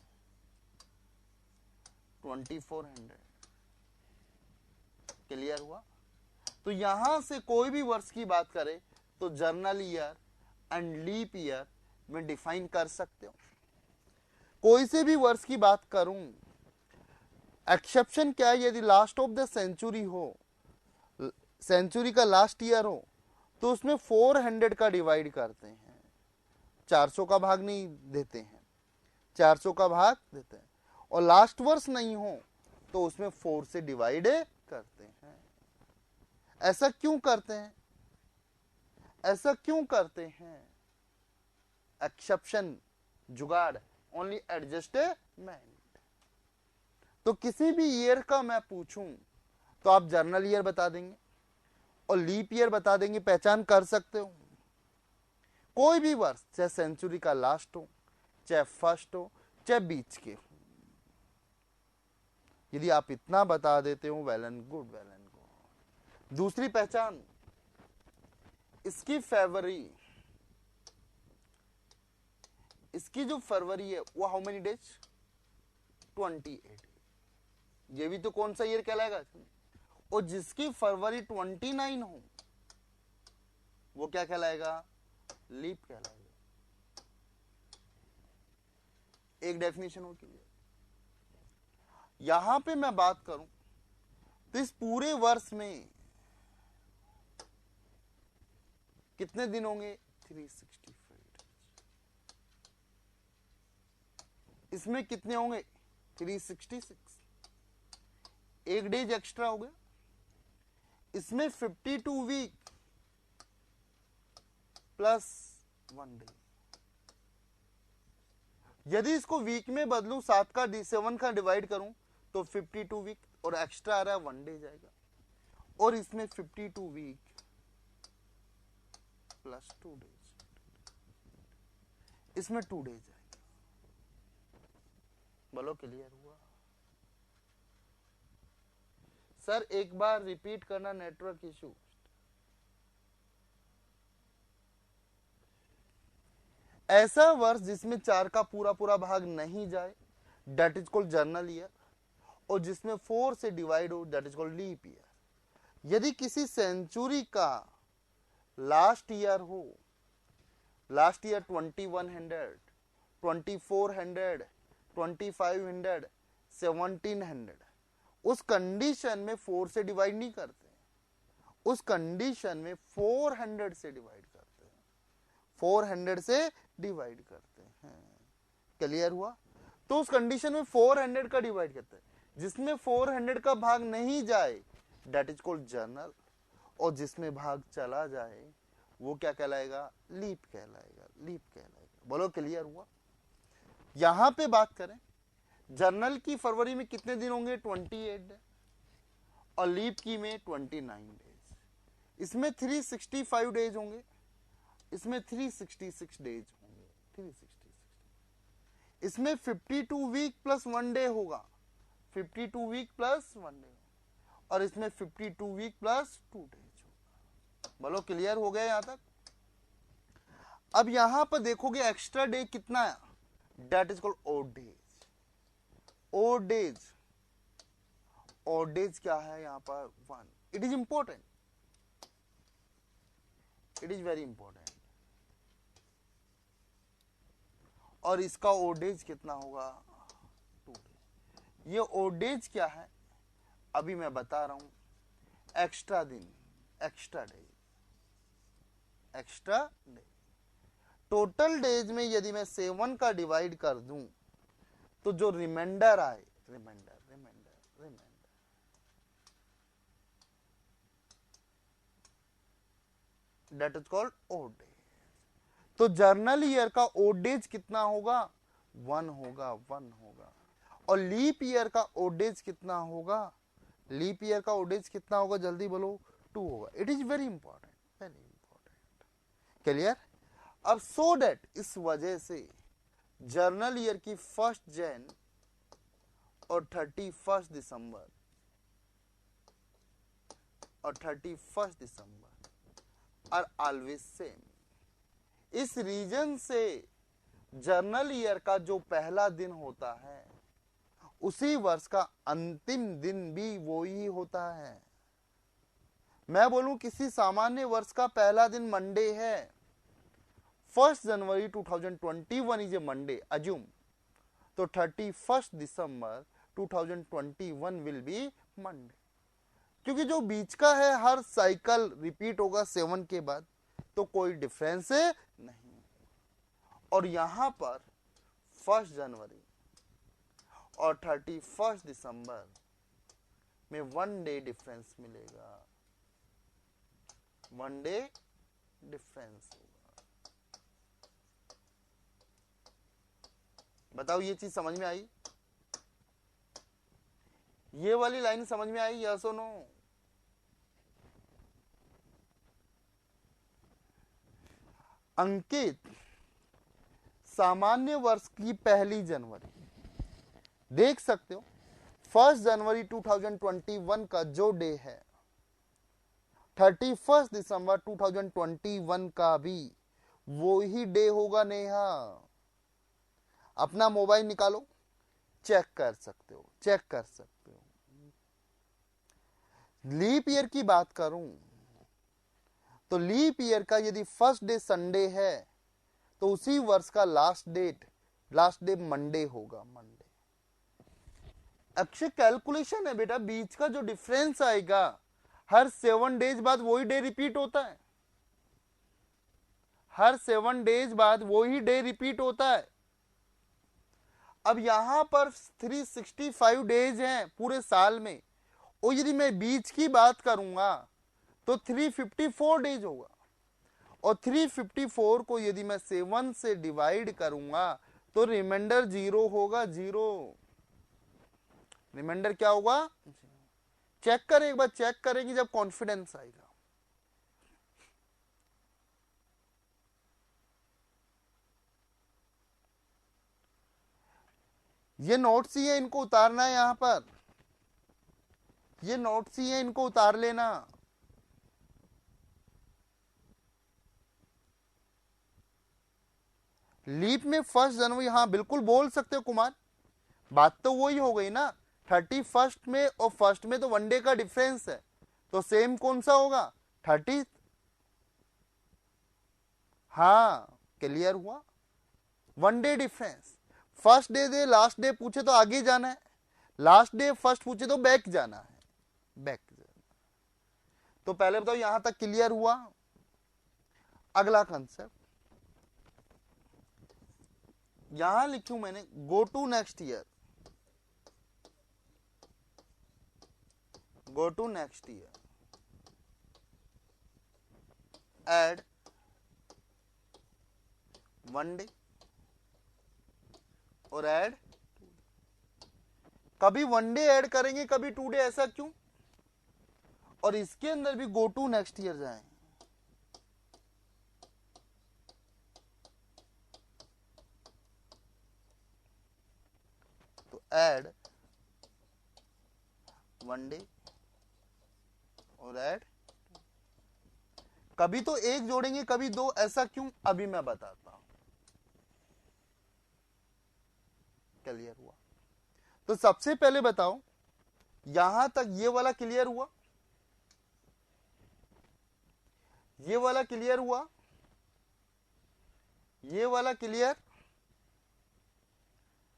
2400। क्लियर हुआ? तो यहां से कोई भी वर्ष की बात करें तो general year and leap year में डिफाइन कर सकते हो। कोई से भी वर्ष की बात करूं, एक्सेप्शन क्या है? यदि लास्ट ऑफ द सेंचुरी हो, सेंचुरी का लास्ट ईयर हो, तो उसमें 400 का डिवाइड करते हैं, 400 का भाग नहीं देते हैं, 400 का भाग देते हैं। और लास्ट वर्ष नहीं हो तो उसमें 4 से डिवाइड करते हैं। ऐसा क्यों करते हैं? ऐसा क्यों करते हैं? एक्सेप्शन, जुगाड़, ओनली एडजस्टमेंट। तो किसी भी ईयर का मैं पूछूं तो आप जर्नल ईयर बता देंगे और लीप ईयर बता देंगे, पहचान कर सकते हो। कोई भी वर्ष, चाहे सेंचुरी का लास्ट हो, चाहे फर्स्ट हो, चाहे बीच के हो, यदि आप इतना बता देते हो well and good, well and good. दूसरी पहचान, इसकी फरवरी, इसकी जो फरवरी है वो हाउ मेनी डेज? 28। ये भी तो कौन सा ईयर कहलाएगा? और जिसकी फरवरी 29 हो वो क्या कहलाएगा? लीप कहलाएगा। एक डेफिनेशन हो क्लियर। यहां पे मैं बात करूं तो इस पूरे वर्ष में कितने दिन होंगे? 365। इसमें कितने होंगे? 366। एक डेज एक्स्ट्रा हो गया। इसमें 52 वीक प्लस 1 डे। यदि इसको वीक में बदलूं, 7 का 7 का डिवाइड करूं तो 52 वीक, और एक्स्ट्रा आ रहा है 1 डे जाएगा, और इसमें 52 वीक प्लस 2 डेज, इसमें 2 डेज आएगा। बोलो क्लियर हुआ? सर एक बार रिपीट करना, नेटवर्क इशू। ऐसा वर्ष जिसमें 4 का पूरा पूरा भाग नहीं जाए, that is called general year, और जिसमें 4 से डिवाइड हो, that is called leap year. यदि किसी सेंचुरी का लास्ट ईयर हो, लास्ट ईयर 2100, 2400, 2500, 1700, उस कंडीशन में 4 से डिवाइड नहीं करते, उस कंडीशन में 400 से डिवाइड करते हैं, 400 से डिवाइड करते हैं। क्लियर हुआ? तो उस कंडीशन में 400 का डिवाइड करते हैं, जिसमें 400 का भाग नहीं जाए दैट इज कॉल्ड जर्नल, और जिसमें भाग चला जाए वो क्या कहलाएगा? लीप कहलाएगा, लीप कहलाएगा। बोलो क्लियर हुआ? यहां पे बात करें जर्नल की फरवरी में कितने दिन होंगे? 28 डे, और लीप की में 29 डेज। इसमें 365 डेज होंगे, इसमें 366 डेज होंगे, 366। इसमें 52 वीक प्लस 1 डे होगा, 52 वीक प्लस 1 डे, और इसमें 52 वीक प्लस 2 डेज होगा। बोलो क्लियर हो गया यहां तक? अब यहां पर देखोगे एक्स्ट्रा डे कितना है? That is called odd days. Odd days, odd days क्या है यहाँ पर 1, it is important, it is very important. और इसका ओड डेज कितना होगा 2 डेज। ये ओड डेज क्या है अभी मैं बता रहा हूं, एक्स्ट्रा दिन, extra day, extra day. Total days में यदि मैं 7 का डिवाइड कर दूं तो जो रिमाइंडर आए, remainder remainder remainder, that is called odd days. तो जर्नल ईयर का ओड डेज कितना होगा 1 होगा, 1 होगा। और लीप ईयर का ओड डेज कितना होगा, लीप ईयर का ओड डेज कितना होगा जल्दी बोलो 2 होगा। It is very important, very important, clear. अब सो डेट इस वजह से जर्नल ईयर की 1 जन और 31 दिसंबर और 31 दिसंबर आर ऑलवेज सेम। इस रीजन से जर्नल ईयर का जो पहला दिन होता है उसी वर्ष का अंतिम दिन भी वो ही होता है। मैं बोलूं किसी सामान्य वर्ष का पहला दिन मंडे है, 1 जनवरी 2021 इज ए मंडे अज्यूम, तो 31 दिसंबर 2021 विल बी मंडे, क्योंकि जो बीच का है हर साइकिल रिपीट होगा 7 के बाद, तो कोई डिफरेंस नहीं। और यहां पर 1 जनवरी और 31 दिसंबर में 1 डे डिफरेंस मिलेगा, 1 डे डिफरेंस होगा। बताओ ये चीज समझ में आई, ये वाली लाइन समझ में आई, यस और नो। अंकित, सामान्य वर्ष की पहली जनवरी देख सकते हो, 1 जनवरी 2021 का जो डे है 31 दिसंबर 2021 का भी वो ही डे होगा। नेहा अपना मोबाइल निकालो, चेक कर सकते हो, चेक कर सकते हो। लीप ईयर की बात करूं तो लीप ईयर का यदि फर्स्ट डे संडे है तो उसी वर्ष का लास्ट डे मंडे होगा, मंडे। अक्षय कैलकुलेशन है बेटा, बीच का जो डिफरेंस आएगा हर 7 डेज बाद वही डे रिपीट होता है, हर 7 डेज बाद वही डे रिपीट होता है। अब यहां पर 365 डेज हैं पूरे साल में, और यदि मैं बीच की बात करूंगा तो 354 डेज होगा, और 354 को यदि मैं 7 से डिवाइड करूंगा तो रिमाइंडर 0 होगा, 0। रिमाइंडर क्या होगा, चेक करें एक बार, चेक करेंगे जब कॉन्फिडेंस आएगा। ये नोट्स ही है, इनको उतारना है, यहां पर ये नोट्स ही है, इनको उतार लेना। लीप में 1 जनवरी, हाँ बिल्कुल बोल सकते हो कुमार, बात तो वही हो गई ना। 31 में और 1 में तो 1 डे का डिफरेंस है, तो सेम कौन सा होगा 30। हाँ क्लियर हुआ, 1 day difference. First day they last day पूछे तो आगे जाना है, लास्ट डे फर्स्ट पूछे तो बैक जाना है, बैक जाना। तो पहले बताओ यहां तक क्लियर हुआ। अगला कंसेप्ट यहां लिखूं मैंने, go to next year, go to next year, add 1 day और ऐड, कभी 1 डे ऐड करेंगे कभी 2 डे, ऐसा क्यों। और इसके अंदर भी गो टू नेक्स्ट ईयर जाएं, तो ऐड 1 डे और ऐड, कभी तो 1 जोड़ेंगे कभी 2, ऐसा क्यों अभी मैं बताता हूं। क्लियर हुआ। तो सबसे पहले बताओ यहां तक ये वाला क्लियर हुआ, ये वाला क्लियर हुआ, ये वाला clear,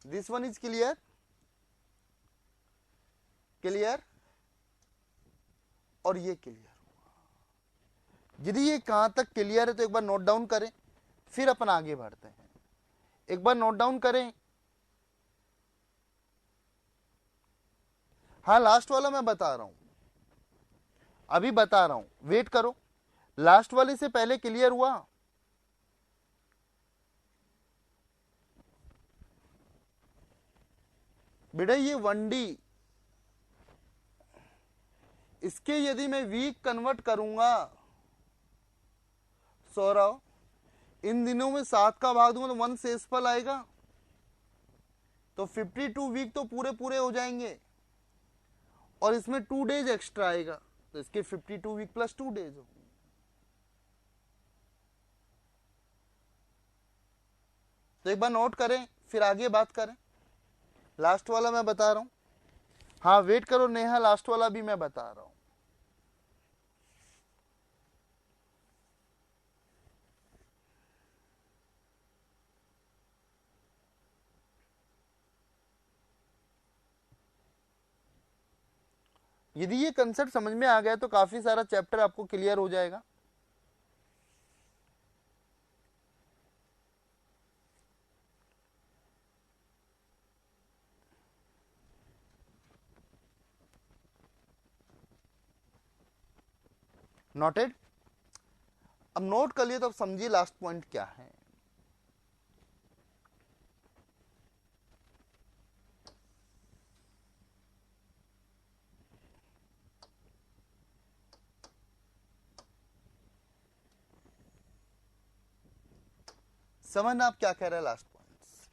this one is clear, clear, और ये क्लियर हुआ। यदि ये कहां तक क्लियर है तो एक बार नोट डाउन करें, फिर अपन आगे बढ़ते हैं। एक बार नोट डाउन करें। हाँ लास्ट वाला मैं बता रहा हूं, अभी बता रहा हूं, वेट करो। लास्ट वाले से पहले क्लियर हुआ, बेटा ये 1D, इसके यदि मैं वीक कन्वर्ट करूंगा, सौरव इन दिनों में 7 का भाग दूंगा तो 1 शेषफल आएगा, तो 52 वीक तो पूरे पूरे हो जाएंगे, और इसमें 2 डेज एक्स्ट्रा आएगा, तो इसके 52 वीक प्लस 2 डेज हो। तो एक बार नोट करें, फिर आगे बात करें। लास्ट वाला मैं बता रहा हूं, हाँ वेट करो नेहा, लास्ट वाला भी मैं बता रहा हूं। यदि ये कंसेप्ट समझ में आ गया तो काफी सारा चैप्टर आपको क्लियर हो जाएगा। नोटेड? अब नोट कर लिए तो अब समझिए लास्ट पॉइंट क्या है। समझना आप क्या कह रहे हैं लास्ट पॉइंट्स।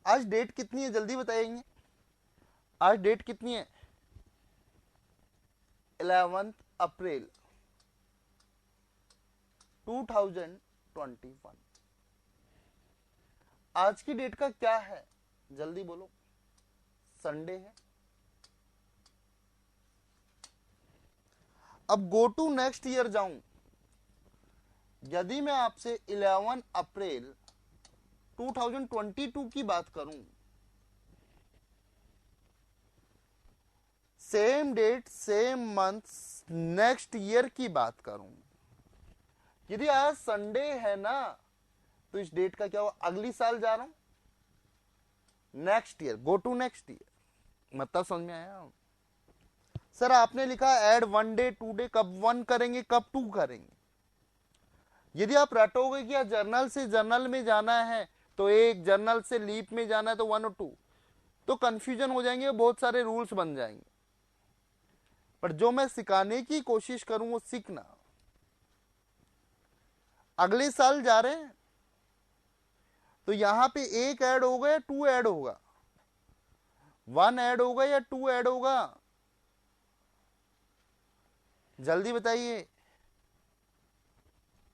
आज डेट कितनी है जल्दी बताएंगे, आज डेट कितनी है? 11 अप्रैल 2021। आज की डेट का क्या है जल्दी बोलो? संडे है। अब गो टू नेक्स्ट ईयर जाऊं, यदि मैं आपसे 11 अप्रैल 2022 की बात करूं, same date same month next year की बात करूं, यदि आज संडे है ना तो इस डेट का क्या हुआ? अगली साल जा रहा हूं, next year, go to next year. मतलब समझ में आया? सर आपने लिखा ऐड 1 डे 2 डे, कब 1 करेंगे कब 2 करेंगे? यदि आप रटोगे कि जर्नल से जर्नल में जाना है तो एक, जर्नल से लीप में जाना है तो 1 और 2, तो कंफ्यूजन हो जाएंगे, बहुत सारे रूल्स बन जाएंगे। पर जो मैं सिखाने की कोशिश करूं वो सीखना। अगले साल जा रहे हैं तो यहां पे 1 ऐड होगा या 2 ऐड होगा? 1 ऐड होगा या 2 ऐड होगा? जल्दी बताइए।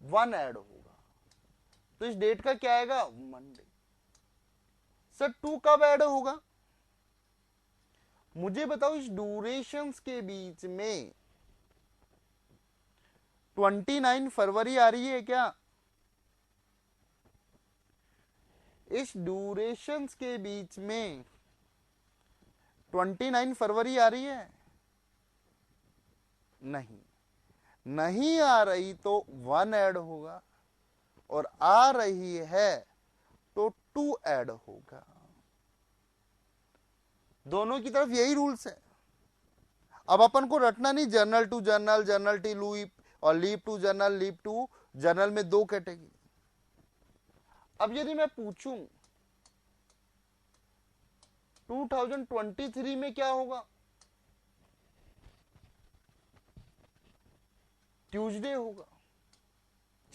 1 ऐड होगा, तो इस डेट का क्या आएगा? मंडे। सर 2 कब ऐड होगा? मुझे बताओ इस ड्यूरेशंस के बीच में 29 फरवरी आ रही है क्या? इस ड्यूरेशंस के बीच में 29 फरवरी आ रही है? नहीं, नहीं आ रही तो 1 ऐड होगा, और आ रही है तो 2 ऐड होगा। दोनों की तरफ यही रूल्स है। अब अपन को रटना नहीं, general to general, general to leap, और leap to general, leap to general में 2 कैटेगरी। अब यदि मैं पूछूं 2023 में क्या होगा? ट्यूसडे होगा।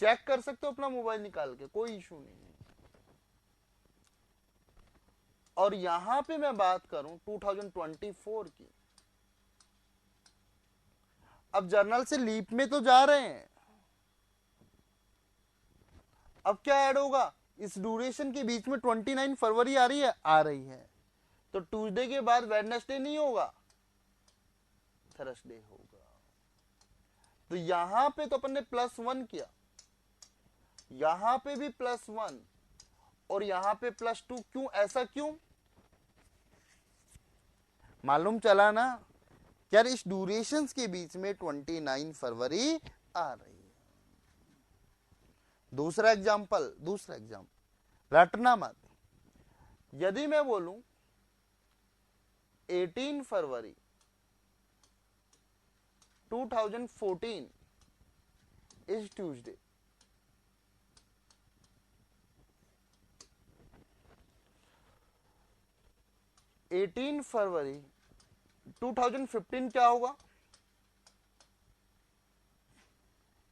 चेक कर सकते हो अपना मोबाइल निकाल के, कोई इशू नहीं है। और यहां पे मैं बात करूं 2024 की, अब जर्नल से लीप में तो जा रहे हैं, अब क्या ऐड होगा? इस ड्यूरेशन के बीच में 29 फरवरी आ रही है, आ रही है, तो ट्यूसडे के बाद वेडनेसडे नहीं होगा, थर्सडे होगा। तो यहां पे तो अपन ने +1 किया, यहां पे भी +1 और यहां पे +2, क्यों, ऐसा क्यों? मालूम चला ना यार, इस ड्यूरेशंस के बीच में 29 फरवरी आ रही है। दूसरा एग्जांपल रटना मत। यदि मैं बोलूं 18 फरवरी 2014 इज ट्यूसडे, एटीन फरवरी 2015 क्या होगा?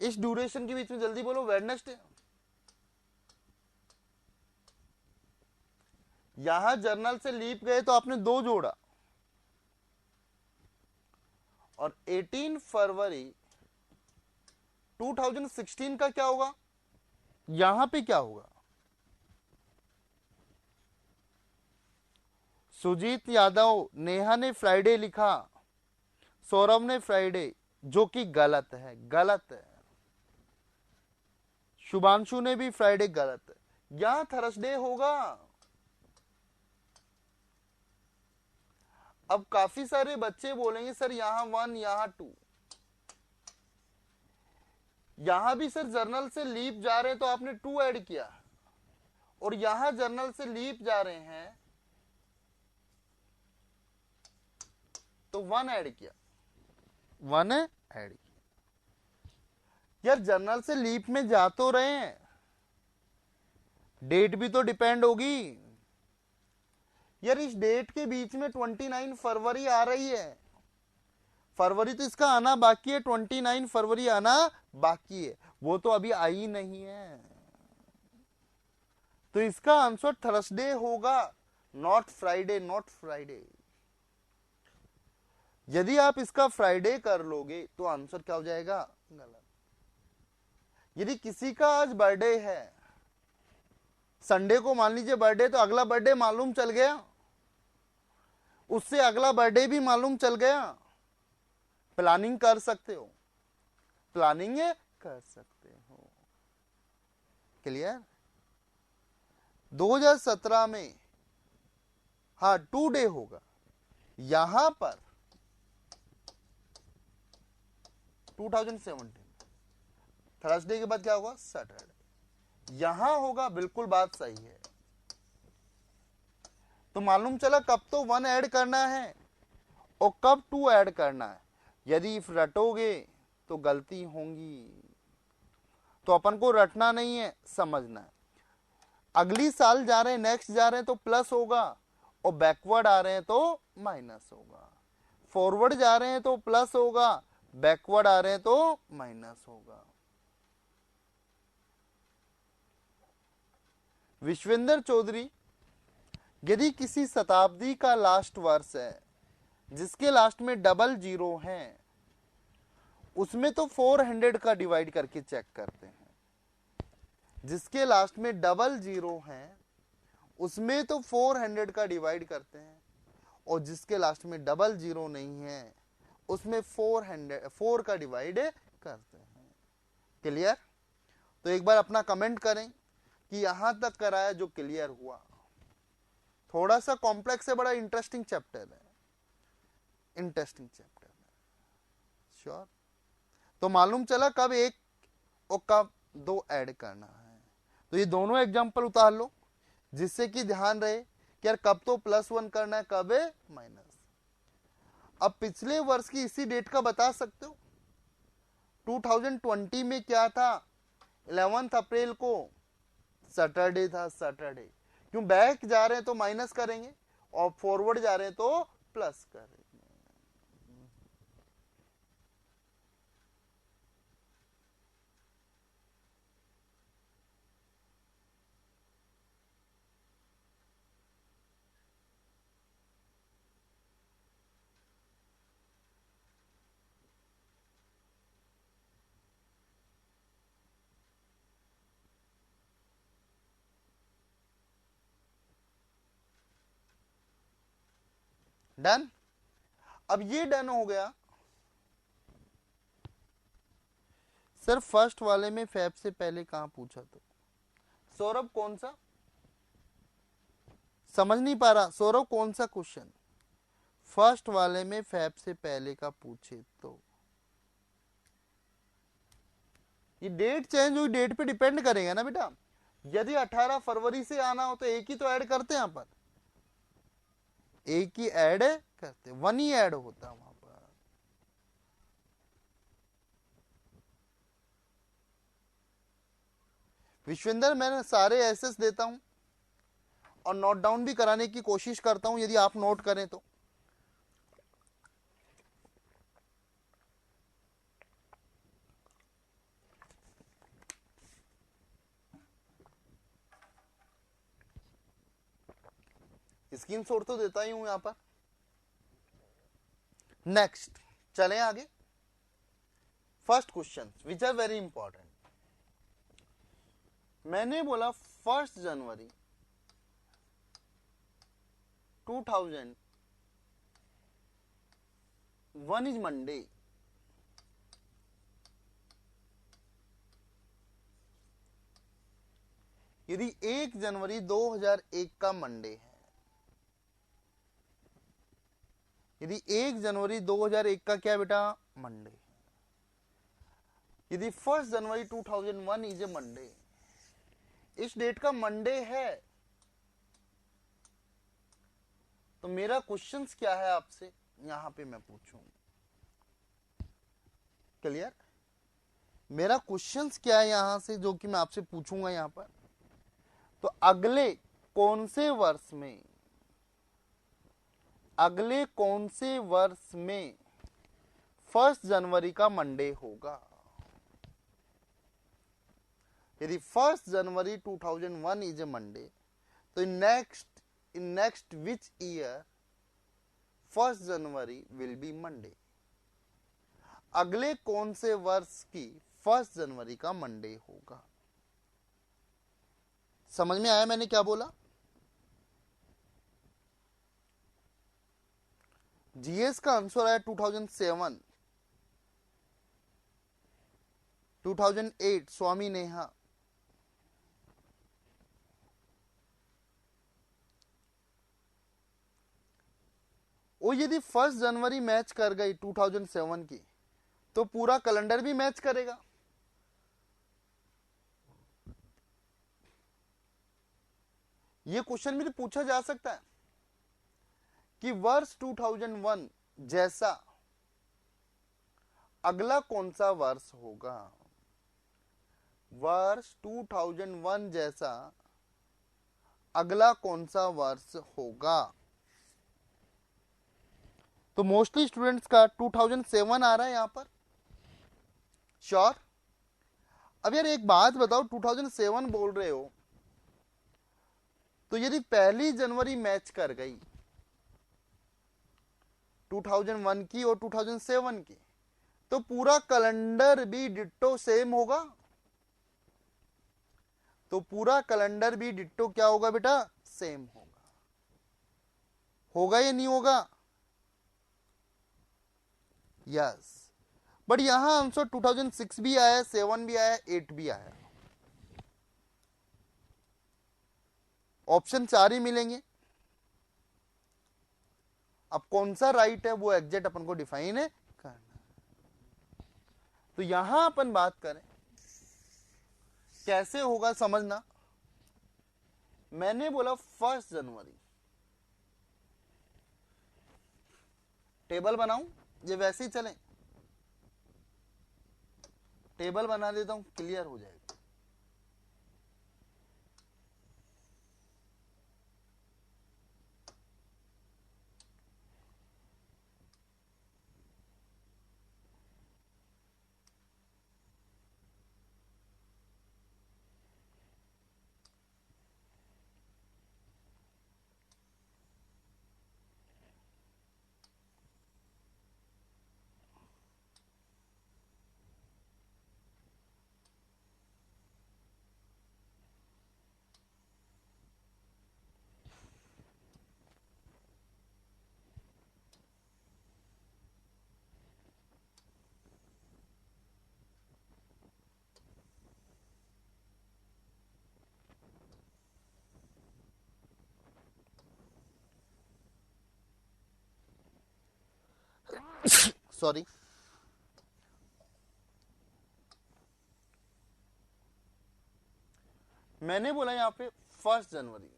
इस ड्यूरेशन के बीच में जल्दी बोलो, वेडनेसडे। यहां जर्नल से लीप गए तो आपने 2 जोड़ा, और 18 फरवरी 2016 का क्या होगा? यहां पे क्या होगा? सुजीत यादव, नेहा ने फ्राइडे लिखा, सौरभ ने फ्राइडे, जो कि गलत है, गलत है। शुभांशु ने भी फ्राइडे, गलत है, यहां थर्सडे होगा। अब काफी सारे बच्चे बोलेंगे सर यहां 1 यहां 2, यहां भी सर जर्नल से लीप जा रहे हैं तो आपने 2 ऐड किया, और यहां जर्नल से लीप जा रहे हैं तो 1 ऐड किया, 1 ऐड किया। यार जर्नल से लीप में जा तो रहे हैं, डेट भी तो डिपेंड होगी। यार इस डेट के बीच में 29 फरवरी आ रही है, फरवरी तो इसका आना बाकी है, 29 फरवरी आना बाकी है, वो तो अभी आई नहीं है, तो इसका आंसर थर्सडे होगा, नॉट फ्राइडे, नॉट फ्राइडे। यदि आप इसका फ्राइडे कर लोगे तो आंसर क्या हो जाएगा? गलत। यदि किसी का आज बर्थडे है, संडे को मान लीजिए बर्थडे, तो अगला बर्थडे मालूम चल गया, उससे अगला बर्थडे भी मालूम चल गया, प्लानिंग कर सकते हो, प्लानिंग कर सकते हो। क्लियर? 2017 में हाँ 2 डे होगा, यहां पर 2017 थर्सडे के बाद क्या होगा? सैटरडे, यहां होगा, बिल्कुल बात सही है। तो मालूम चला कब तो 1 ऐड करना है और कब 2 ऐड करना है। यदि रटोगे तो गलती होंगी, तो अपन को रटना नहीं है, समझना है। अगली साल जा रहे हैं, नेक्स्ट जा रहे हैं तो प्लस होगा, और बैकवर्ड आ रहे हैं तो माइनस होगा। फॉरवर्ड जा रहे हैं तो प्लस होगा, बैकवर्ड आ रहे हैं तो माइनस होगा। विश्वेंद्र चौधरी, यदि किसी शताब्दी का लास्ट वर्ष है जिसके लास्ट में डबल जीरो है, उसमें तो 400 का डिवाइड करके चेक करते हैं। जिसके लास्ट में डबल जीरो है उसमें तो 400 का डिवाइड करते हैं, और जिसके लास्ट में डबल जीरो नहीं है उसमें 4 का डिवाइड करते हैं। क्लियर? तो एक बार अपना कमेंट करें कि यहां तक कराया जो क्लियर हुआ। थोड़ा सा कॉम्प्लेक्स है, बड़ा इंटरेस्टिंग चैप्टर है, इंटरेस्टिंग चैप्टर है। श्योर? तो मालूम चला कब 1 और कब 2 ऐड करना है। तो ये दोनों एग्जांपल उतार लो, जिससे कि ध्यान रहे कि यार कब तो +1 करना है, कब है माइनस। अब पिछले वर्ष की इसी डेट का बता सकते हो? 2020 में क्या था? 11 अप्रैल को सैटरडे था, सैटरडे। क्यों बैक जा रहे हैं तो माइनस करेंगे, और फॉरवर्ड जा रहे हैं तो प्लस करेंगे। डन। अब ये डन हो गया। सर फर्स्ट वाले में फैब से पहले कहां पूछा? तो सौरभ कौन सा, समझ नहीं पा रहा सौरभ, कौन सा क्वेश्चन? फर्स्ट वाले में फैब से पहले का पूछे तो ये डेट चेंज हुई, डेट पे डिपेंड करेगा ना बेटा। यदि 18 फरवरी से आना हो तो एक ही तो ऐड करते हैं यहां पर, एक ही ऐड करते, वन ही ऐड होता है वहां पर। विश्वेंद्र मैं सारे एसेस देता हूं और नोट डाउन भी कराने की कोशिश करता हूं, यदि आप नोट करें तो। स्क्रीनशॉट तो देता ही हूं यहां पर। नेक्स्ट चलें आगे। First question which are very important. मैंने बोला 1 जनवरी 2001 इज मंडे। यदि 1 जनवरी 2001 का मंडे है, यदि 1 जनवरी 2001 का क्या बेटा मंडे, यदि 1 जनवरी 2001 इज ए मंडे, इस डेट का मंडे है, तो मेरा क्वेश्चंस क्या है आपसे यहां पे मैं पूछूं? क्लियर? मेरा क्वेश्चंस क्या है यहां से जो कि मैं आपसे पूछूंगा यहां पर? तो अगले कौन से वर्ष में, अगले कौन से वर्ष में 1 जनवरी का मंडे होगा? यदि 1 जनवरी 2001 इज ए मंडे, तो in next which year 1 January will be Monday? अगले कौन से वर्ष की 1 जनवरी का मंडे होगा? समझ में आया मैंने क्या बोला? जीएस का आंसर है 2007, 2008 स्वामी नेहा, वो यदि 1 जनवरी मैच कर गई 2007 की, तो पूरा कैलेंडर भी मैच करेगा। ये क्वेश्चन भी तो पूछा जा सकता है कि वर्ष 2001 जैसा अगला कौन सा वर्ष होगा? वर्ष 2001 जैसा अगला कौन सा वर्ष होगा? तो मोस्टली स्टूडेंट्स का 2007 आ रहा है यहां पर। श्योर? अब यार एक बात बताओ, 2007 बोल रहे हो, तो यदि 1 जनवरी मैच कर गई 2001 की और 2007 की, तो पूरा कैलेंडर भी डिट्टो सेम होगा। तो पूरा कैलेंडर भी डिट्टो क्या होगा बेटा? सेम होगा। होगा या नहीं होगा? यस। बट यहां आंसर 2006 भी आया, 7 भी आया, 8 भी आया। ऑप्शन 4 ही मिलेंगे। अब कौन सा राइट है वो एग्जैक्ट अपन को डिफाइन है करना। तो यहां अपन बात करें कैसे होगा समझना। मैंने बोला 1 जनवरी, टेबल बनाऊं ये वैसे ही चले? टेबल बना देता हूं, क्लियर हो जाएगा। सॉरी, मैंने बोला यहां पे 1 January,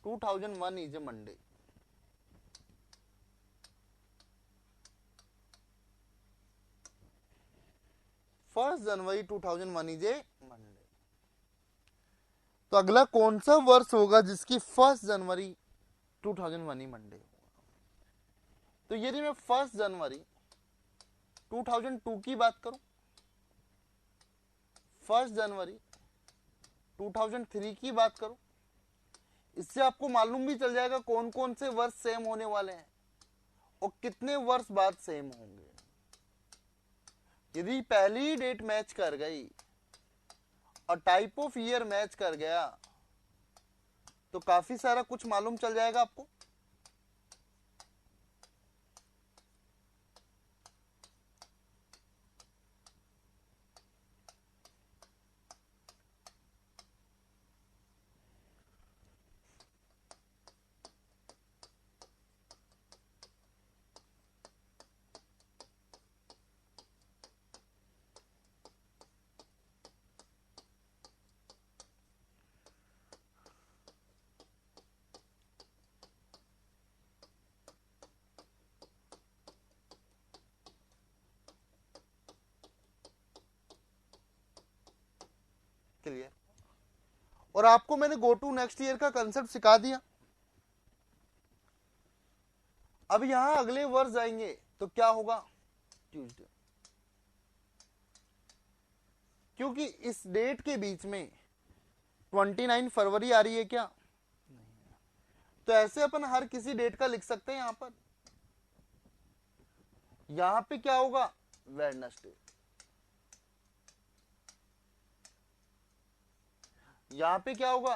to 2001 is a Monday. First January 2001 is a Monday. तो अगला कौन सा वर्ष होगा जिसकी 1 जनवरी 2001 ही मंडे होगा? तो यदि मैं 1 जनवरी 2002 की बात करूं, 1 जनवरी 2003 की बात करूं, इससे आपको मालूम भी चल जाएगा कौन कौन से वर्ष सेम होने वाले हैं और कितने वर्ष बाद सेम होंगे। यदि पहली डेट मैच कर गई और टाइप ऑफ ईयर मैच कर गया तो काफी सारा कुछ मालूम चल जाएगा आपको। क्लियर? और आपको मैंने गो टू नेक्स्ट ईयर का कंसेप्ट सिखा दिया। अब यहां अगले वर्ष जाएंगे तो क्या होगा? ट्यूसडे, क्योंकि इस डेट के बीच में 29 फरवरी आ रही है क्या? तो ऐसे अपन हर किसी डेट का लिख सकते हैं। यहां पे क्या होगा? वेडनेसडे। यहां पे क्या होगा?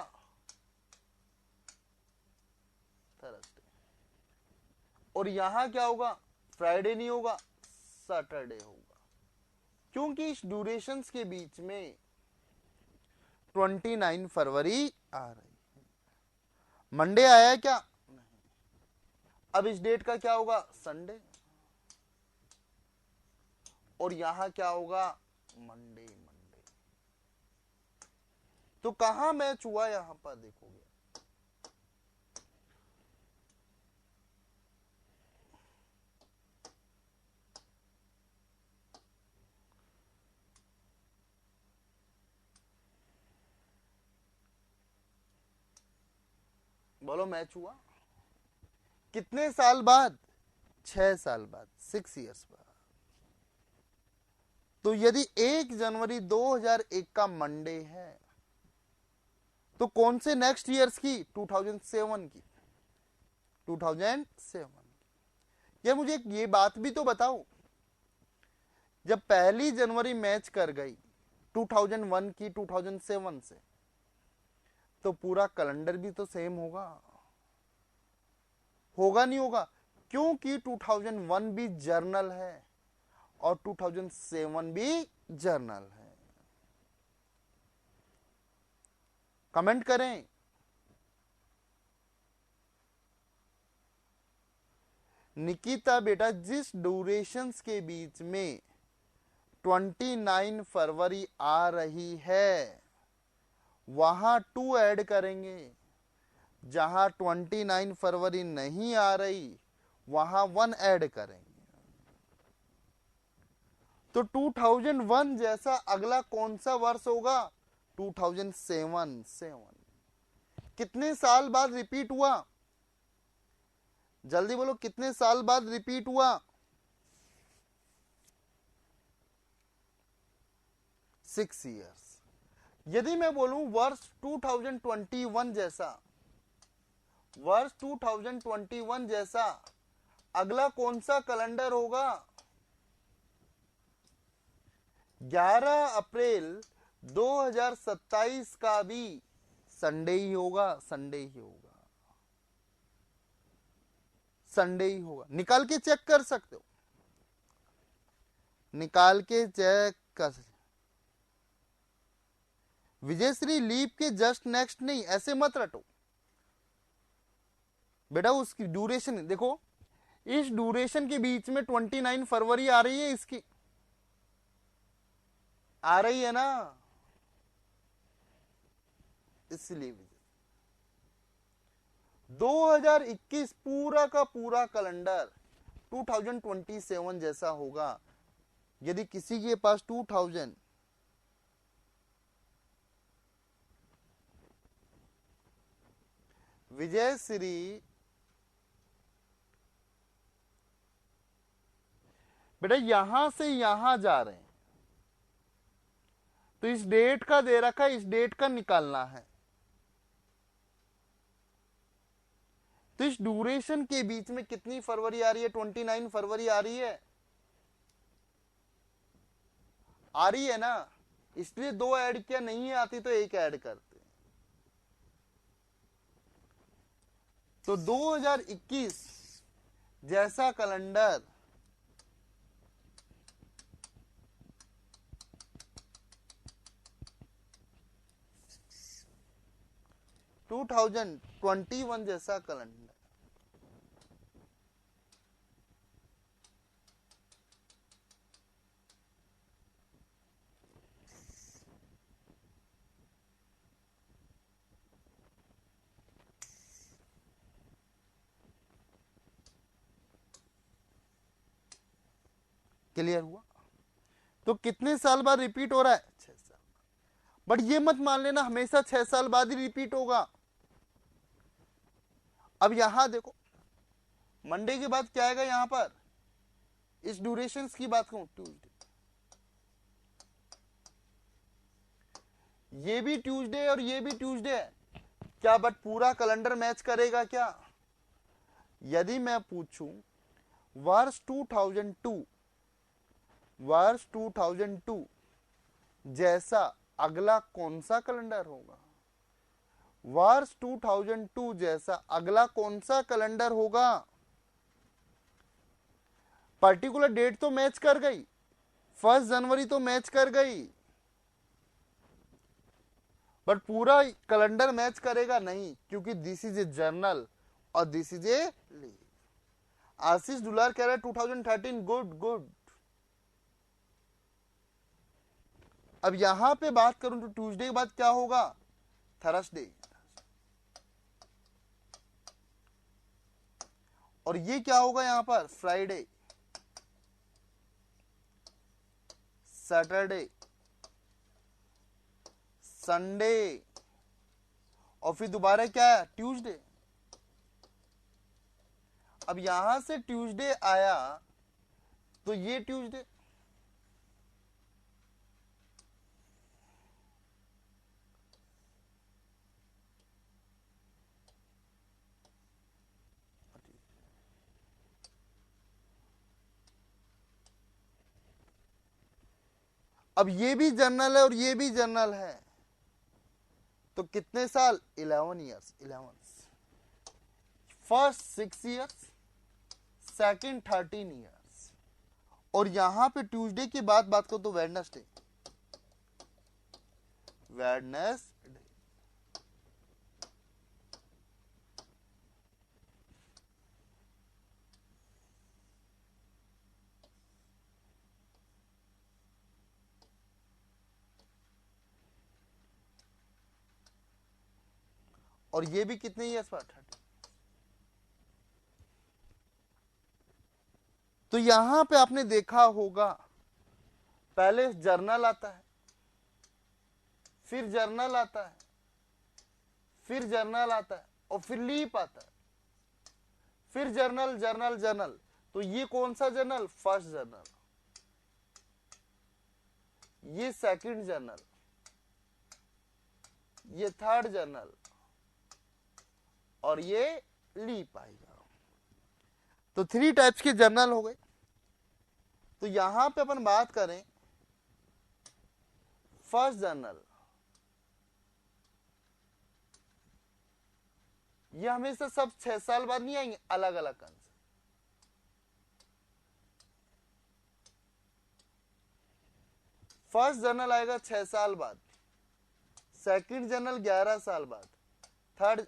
थर्सडे। और यहां क्या होगा? फ्राइडे नहीं होगा, सैटरडे होगा, क्योंकि इस ड्यूरेशंस के बीच में 29 फरवरी आ रही है। मंडे आया है क्या? नहीं। अब इस डेट का क्या होगा? संडे। और यहां क्या होगा? मंडे। तो कहां मैच हुआ? यहां पर देखोगे बोलो, मैच हुआ कितने साल बाद? 6 साल बाद, 6 इयर्स बाद। तो यदि 1 जनवरी 2001 का मंडे है तो कौन से नेक्स्ट ईयर्स की? 2007 की, 2007। ये मुझे ये बात भी तो बताओ, जब पहली जनवरी मैच कर गई 2001 की 2007 से, तो पूरा कैलेंडर भी तो सेम होगा। होगा नहीं होगा? क्योंकि 2001 भी जर्नल है और 2007 भी जर्नल है। कमेंट करें। निकिता बेटा, जिस ड्यूरेशंस के बीच में 29 फरवरी आ रही है वहां 2 ऐड करेंगे, जहां 29 फरवरी नहीं आ रही वहां 1 ऐड करेंगे। तो 2001 जैसा अगला कौन सा वर्ष होगा? 2007। कितने साल बाद रिपीट हुआ? जल्दी बोलो, कितने साल बाद रिपीट हुआ? 6 इयर्स। यदि मैं बोलूं वर्ष 2021 जैसा, वर्ष 2021 जैसा अगला कौन सा कैलेंडर होगा? 11 अप्रैल 2027 का भी संडे ही होगा, संडे ही होगा, संडे ही होगा। निकाल के चेक कर सकते हो, निकाल के चेक कर सकते। विजयश्री लीप के जस्ट नेक्स्ट नहीं, ऐसे मत रटो बेटा। उसकी ड्यूरेशन देखो, इस ड्यूरेशन के बीच में 29 फरवरी आ रही है, इसकी आ रही है ना, इसलिए 2021 पूरा का पूरा कैलेंडर 2027 जैसा होगा। यदि किसी के पास 2000 विजयश्री बेटा यहां से यहां जा रहे हैं, तो इस डेट का दे रखा है, इस डेट का निकालना है। तो इस ड्यूरेशन के बीच में कितनी फरवरी आ रही है? 29 फरवरी आ रही है ना, इसलिए दो ऐड किया, नहीं आती तो एक ऐड करते। तो 2021 जैसा कैलेंडर 2021 जैसा कैलेंडर क्लियर हुआ? तो कितने साल बाद रिपीट हो रहा है? 6 साल। बट ये मत मान लेना हमेशा 6 साल बाद ही रिपीट होगा। अब यहां देखो, मंडे के बाद क्या आएगा यहां पर? इस ड्यूरेशन की बात करूं, ट्यूसडे, ये भी ट्यूसडे और ये भी ट्यूसडे है क्या? बट पूरा कैलेंडर मैच करेगा क्या? यदि मैं पूछूं वर्ष 2002 जैसा अगला कौन सा कैलेंडर होगा? वर्ष 2002 जैसा अगला कौन सा कैलेंडर होगा? पर्टिकुलर डेट तो मैच कर गई, 1 जनवरी तो मैच कर गई, बट पूरा कैलेंडर मैच करेगा नहीं, क्योंकि दिस इज ए जर्नल और दिस इज ए लीव। आशीष डुलार कह रहा है 2013, गुड गुड। अब यहां पे बात करूं तो ट्यूसडे के बाद क्या होगा? थर्सडे। और ये क्या होगा यहां पर? फ्राइडे, सैटरडे, संडे, और फिर दोबारा क्या है? ट्यूसडे। अब यहां से ट्यूसडे आया तो ये ट्यूसडे, अब ये भी जर्नल है और ये भी जर्नल है, तो कितने साल? 11 years. 11 first 6 years, second 13 years. और यहां पे ट्यूसडे की बात करो तो वेडनेसडे, और ये भी कितने ईयर्स पर? 30। तो यहां पे आपने देखा होगा पहले जर्नल आता है, फिर जर्नल आता है, फिर जर्नल आता है, और फिर लीप आता है, फिर जर्नल जर्नल जर्नल। तो ये कौन सा जर्नल? फर्स्ट जर्नल, ये सेकंड जर्नल, ये थर्ड जर्नल, और ये लीप आएगा। तो 3 टाइप्स के जर्नल हो गए। तो यहां पे अपन बात करें फर्स्ट जर्नल, ये हमेशा सब 6 साल बाद नहीं आएंगे, अलग अलग कंसेप्ट। फर्स्ट जर्नल आएगा 6 साल बाद, सेकंड जनरल 11 साल बाद, थर्ड,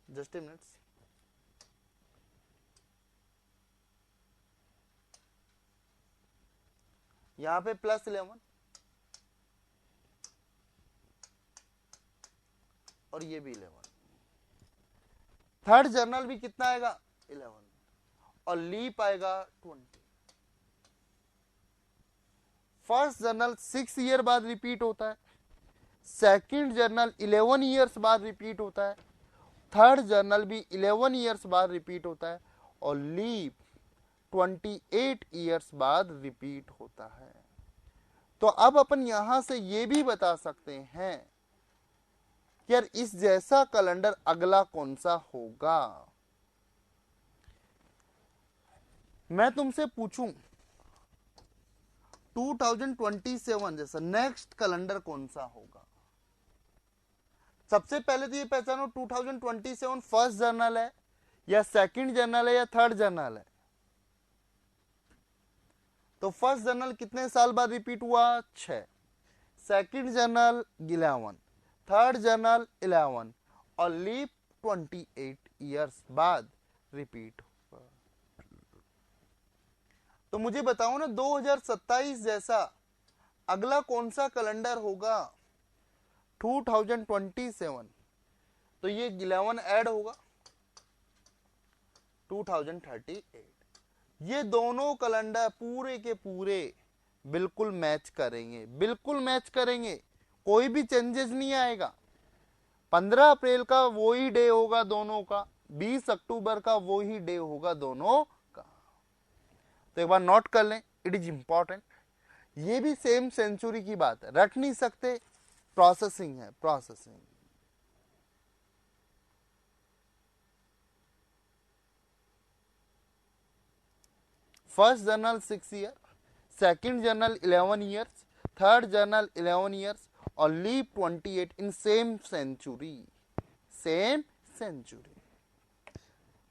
जस्ट ए मिनट्स, यहां पे +11 और ये भी 11, थर्ड जर्नल भी कितना आएगा 11 और लीप आएगा 20। फर्स्ट जर्नल 6 ईयर बाद रिपीट होता है, सेकंड जर्नल 11 ईयर्स बाद रिपीट होता है, थर्ड जर्नल भी 11 ईयर्स बाद रिपीट होता है और लीप 28 ईयर्स बाद रिपीट होता है। तो अब अपन यहां से ये भी बता सकते हैं कि यार इस जैसा कैलेंडर अगला कौन सा होगा। मैं तुमसे पूछूं 2027 जैसा नेक्स्ट कैलेंडर कौन सा होगा, सबसे पहले तो ये पहचानो 2027 फर्स्ट जर्नल है या सेकंड जर्नल है या थर्ड जर्नल है। तो फर्स्ट जर्नल कितने साल बाद रिपीट हुआ 6, सेकंड जर्नल 11, थर्ड जर्नल 11 और लीप 28 ईयर्स बाद रिपीट हुआ। तो मुझे बताओ ना 2027 जैसा अगला कौन सा कैलेंडर होगा 2027। तो ये 11 ऐड होगा 2038। ये दोनों कैलेंडर पूरे के पूरे बिल्कुल मैच करेंगे, बिल्कुल मैच करेंगे, कोई भी चेंजेस नहीं आएगा। 15 अप्रैल का वही डे होगा दोनों का, 20 अक्टूबर का वही डे होगा दोनों का। तो एक बार नोट कर लें, इट इज इंपॉर्टेंट। ये भी सेम सेंचुरी की बात है, रट नहीं सकते, प्रोसेसिंग है, processing. First general 6 year, second general 11 years, third general 11 years और leap 28 in same century, same century.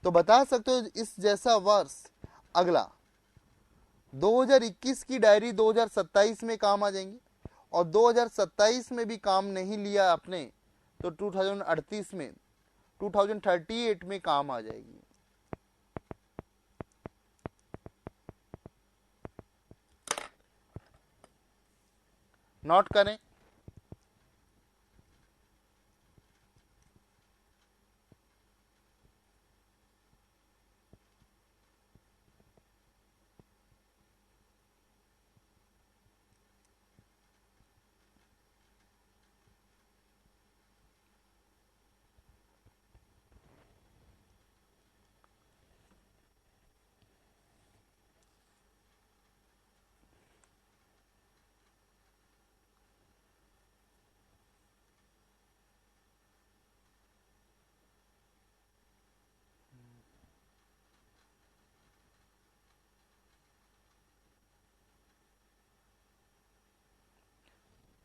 तो बता सकते हो इस जैसा वर्ष अगला 2021 की डायरी 2027 में काम आ जाएंगी और 2027 में भी काम नहीं लिया आपने तो 2038 में 2038 में काम आ जाएगी। नोट करें।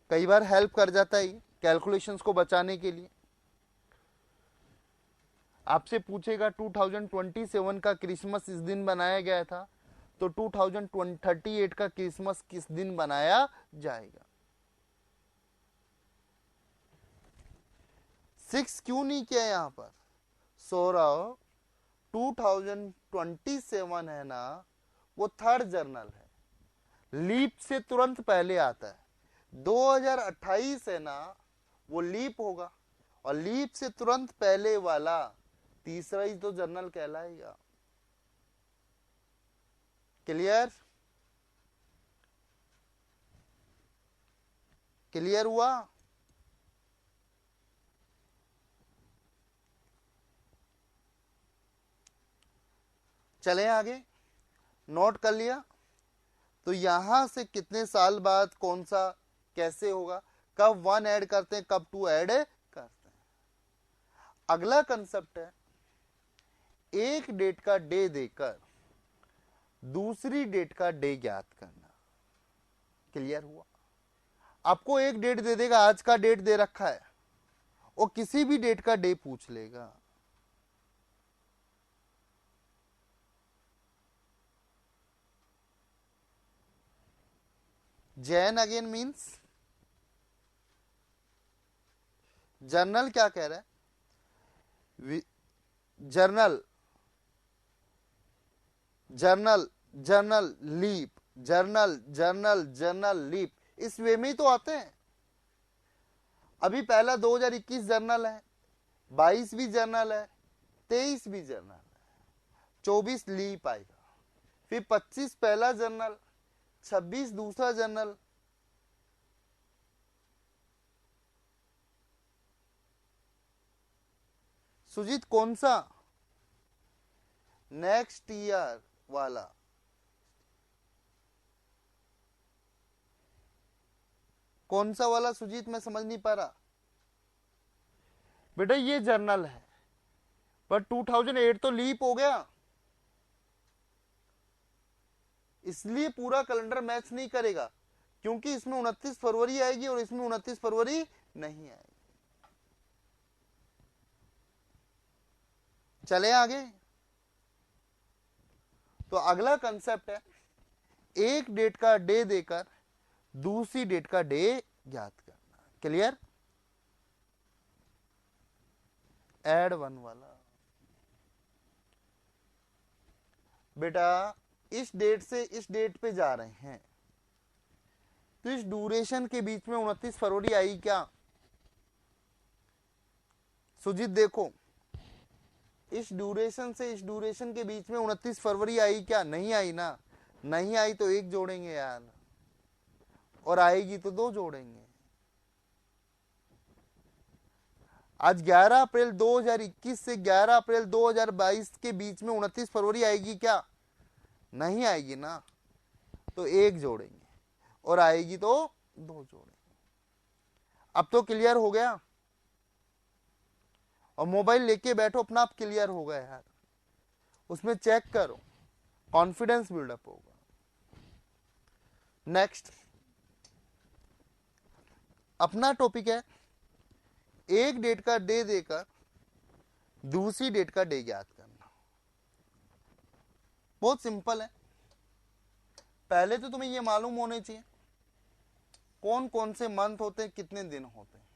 कई बार हेल्प कर जाता है कैलकुलेशंस को बचाने के लिए। आपसे पूछेगा 2027 का क्रिसमस इस दिन बनाया गया था तो 2038 का क्रिसमस किस दिन बनाया जाएगा। 6 क्यों नहीं किया यहां पर, सौरभ 2027 है ना, वो थर्ड जर्नल है, लीप से तुरंत पहले आता है। 2028 है ना, वो लीप होगा और लीप से तुरंत पहले वाला तीसरा ही तो जर्नल कहलाएगा। क्लियर, क्लियर हुआ। चले आगे, नोट कर लिया। तो यहां से कितने साल बाद कौन सा कैसे होगा, कब 1 ऐड करते हैं कब 2 ऐड करते हैं। अगला कंसेप्ट है एक डेट का डे देकर दूसरी डेट का डे ज्ञात करना। क्लियर हुआ। आपको एक डेट दे देगा, आज का डेट दे रखा है, वो किसी भी डेट का डे पूछ लेगा। जैन अगेन मीन्स जर्नल क्या कह रहा है? General, general, general leap, general, general, general leap, इस वे में ही तो आते हैं। अभी पहला 2021 जर्नल है, 22 भी जर्नल है, 23 भी जर्नल है, 24 लीप आएगा, फिर 25 पहला जर्नल, 26 दूसरा जर्नल। सुजीत कौन सा? नेक्स्ट ईयर वाला। कौन सा वाला सुजीत, मैं समझ नहीं पा रहा। बेटा ये जर्नल है, पर 2008 तो लीप हो गया, इसलिए पूरा कैलेंडर मैच नहीं करेगा, क्योंकि इसमें 29 फरवरी आएगी और इसमें 29 फरवरी नहीं आएगी। चले आगे। तो अगला कंसेप्ट है, एक डेट का डे देकर दूसरी डेट का डे ज्ञात करना। क्लियर? ऐड वन वाला। बेटा इस डेट से इस डेट पे जा रहे हैं, तो इस ड्यूरेशन के बीच में 29 फरवरी आई क्या? सुजीत देखो, इस ड्यूरेशन से इस ड्यूरेशन के बीच में 29 फरवरी आई क्या? नहीं आई ना। नहीं आई तो एक जोड़ेंगे यार, और आएगी तो दो जोड़ेंगे। आज 11 अप्रैल 2021 से 11 अप्रैल 2022 के बीच में 29 फरवरी आएगी क्या? नहीं आएगी ना, तो एक जोड़ेंगे, और आएगी तो दो जोड़ेंगे। अब तो क्लियर हो गया? और मोबाइल लेके बैठो, अपना आप क्लियर होगा यार, उसमें चेक करो, कॉन्फिडेंस बिल्डअप होगा। नेक्स्ट अपना टॉपिक है, एक डेट का डे देकर दूसरी डेट का डे ज्ञात करना। बहुत सिंपल है। पहले तो तुम्हें यह मालूम होने चाहिए कौन कौन से मंथ होते हैं, कितने दिन होते हैं।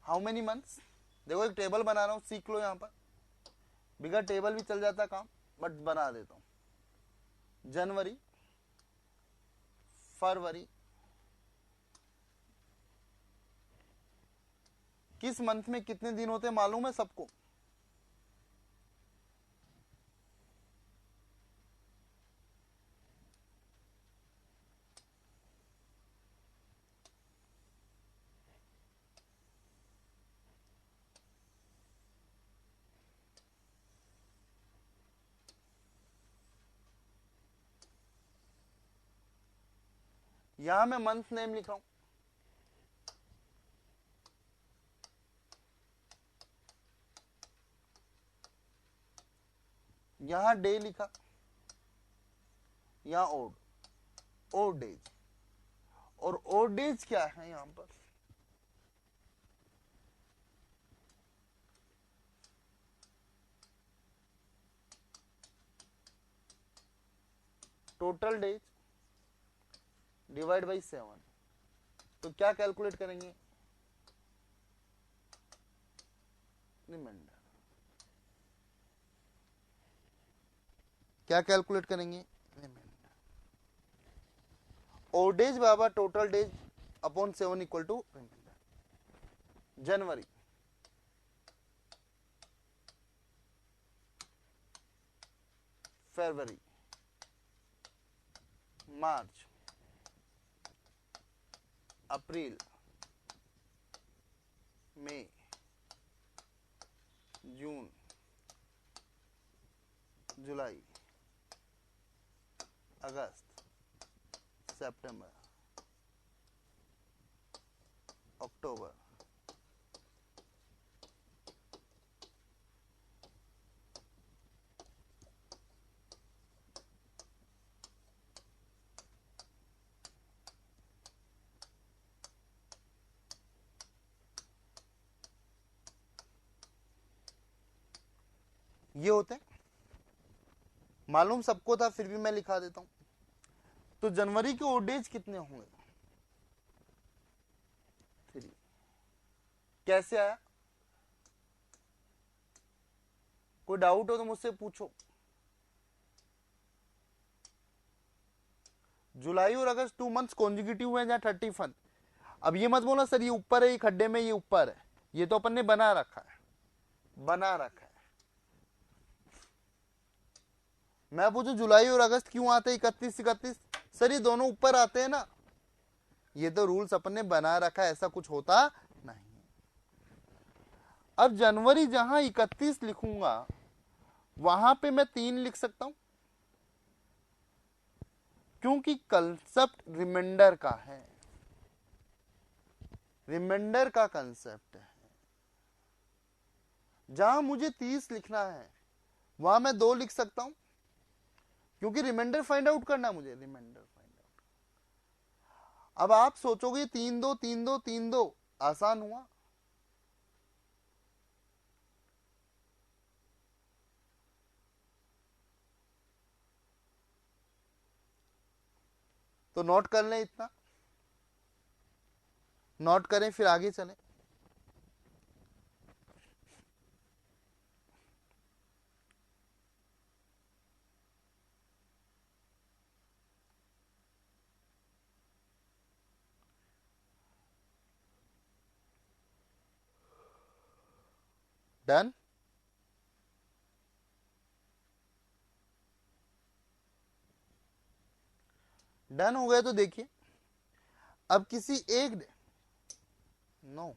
How many months? देखो एक टेबल बना रहा हूं, सीख लो। यहां पर बिगर टेबल भी चल जाता काम, बट बना देता हूं। जनवरी, फरवरी, किस मंथ में कितने दिन होते हैं मालूम है सबको? यहां मैं मंथ नेम लिख रहा हूं, यहां डे लिखा, यहां ओड डेज। और ओड डेज क्या है यहां पर? Total days divide by 7। तो क्या कैलकुलेट करेंगे? रिमाइंडर। क्या कैलकुलेट करेंगे? रिमाइंडर। ओड डेज बाबा total days upon 7 equal to reminder. जनवरी, फरवरी, मार्च, अप्रैल, मई, जून, जुलाई, अगस्त, सितंबर, अक्टूबर। ये होते हैं, मालूम सबको था, फिर भी मैं लिखा देता हूं। तो जनवरी के ओड डेज कितने होंगे? 3। कैसे आया? कोई डाउट हो तो मुझसे पूछो। जुलाई और अगस्त 2 मंथ्स कॉन्जिक्यूटिव है जहां 31। अब ये मत बोलना सर ये ऊपर है, ये खड्डे में, ये ऊपर है, ये तो अपन ने बना रखा है, बना रखा है। मैं पूछू जुलाई और अगस्त क्यों आते हैं 31-31? सर ये दोनों ऊपर आते हैं ना, ये तो रूल्स अपन ने बना रखा है, ऐसा कुछ होता नहीं। अब जनवरी जहां 31 लिखूंगा वहां पे मैं 3 लिख सकता हूं, क्योंकि कंसेप्ट रिमाइंडर का है, रिमाइंडर का कंसेप्ट है। जहां मुझे 30 लिखना है वहां मैं 2 लिख सकता हूं, क्योंकि रिमाइंडर फाइंड आउट करना मुझे, रिमाइंडर फाइंड आउट। अब आप सोचोगे 3-2 3-2 3-2 आसान हुआ, तो नोट कर लें, इतना नोट करें फिर आगे चलें। डन? डन हो गया तो देखिए, अब किसी एक नो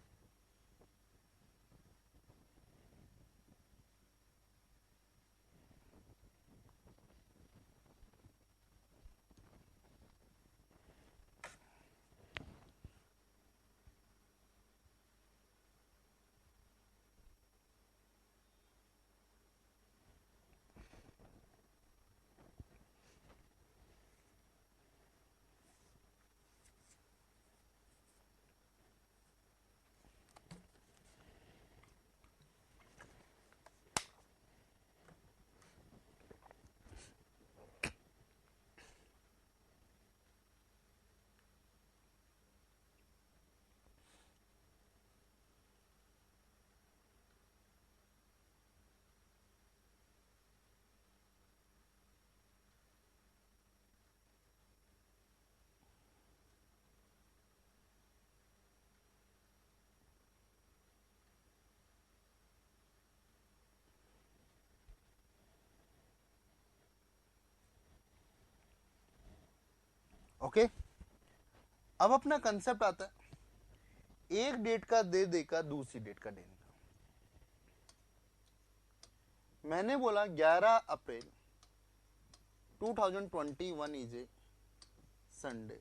ओके। अब अपना कंसेप्ट आता है एक डेट का दे देकर दूसरी डेट का देने का। मैंने बोला 11 अप्रैल 2021 इज ए संडे।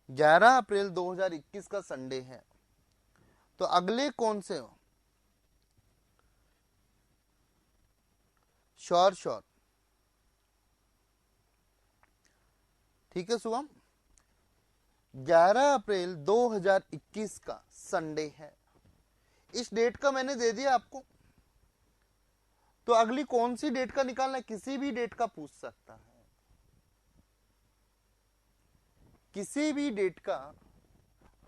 ग्यारह अप्रैल 2021 का संडे है, तो अगले कौन से हो? श्योर श्योर, ठीक है शुभम। 11 अप्रैल 2021 का संडे है, इस डेट का मैंने दे दिया आपको, तो अगली कौन सी डेट का निकालना है? किसी भी डेट का पूछ सकता है, किसी भी डेट का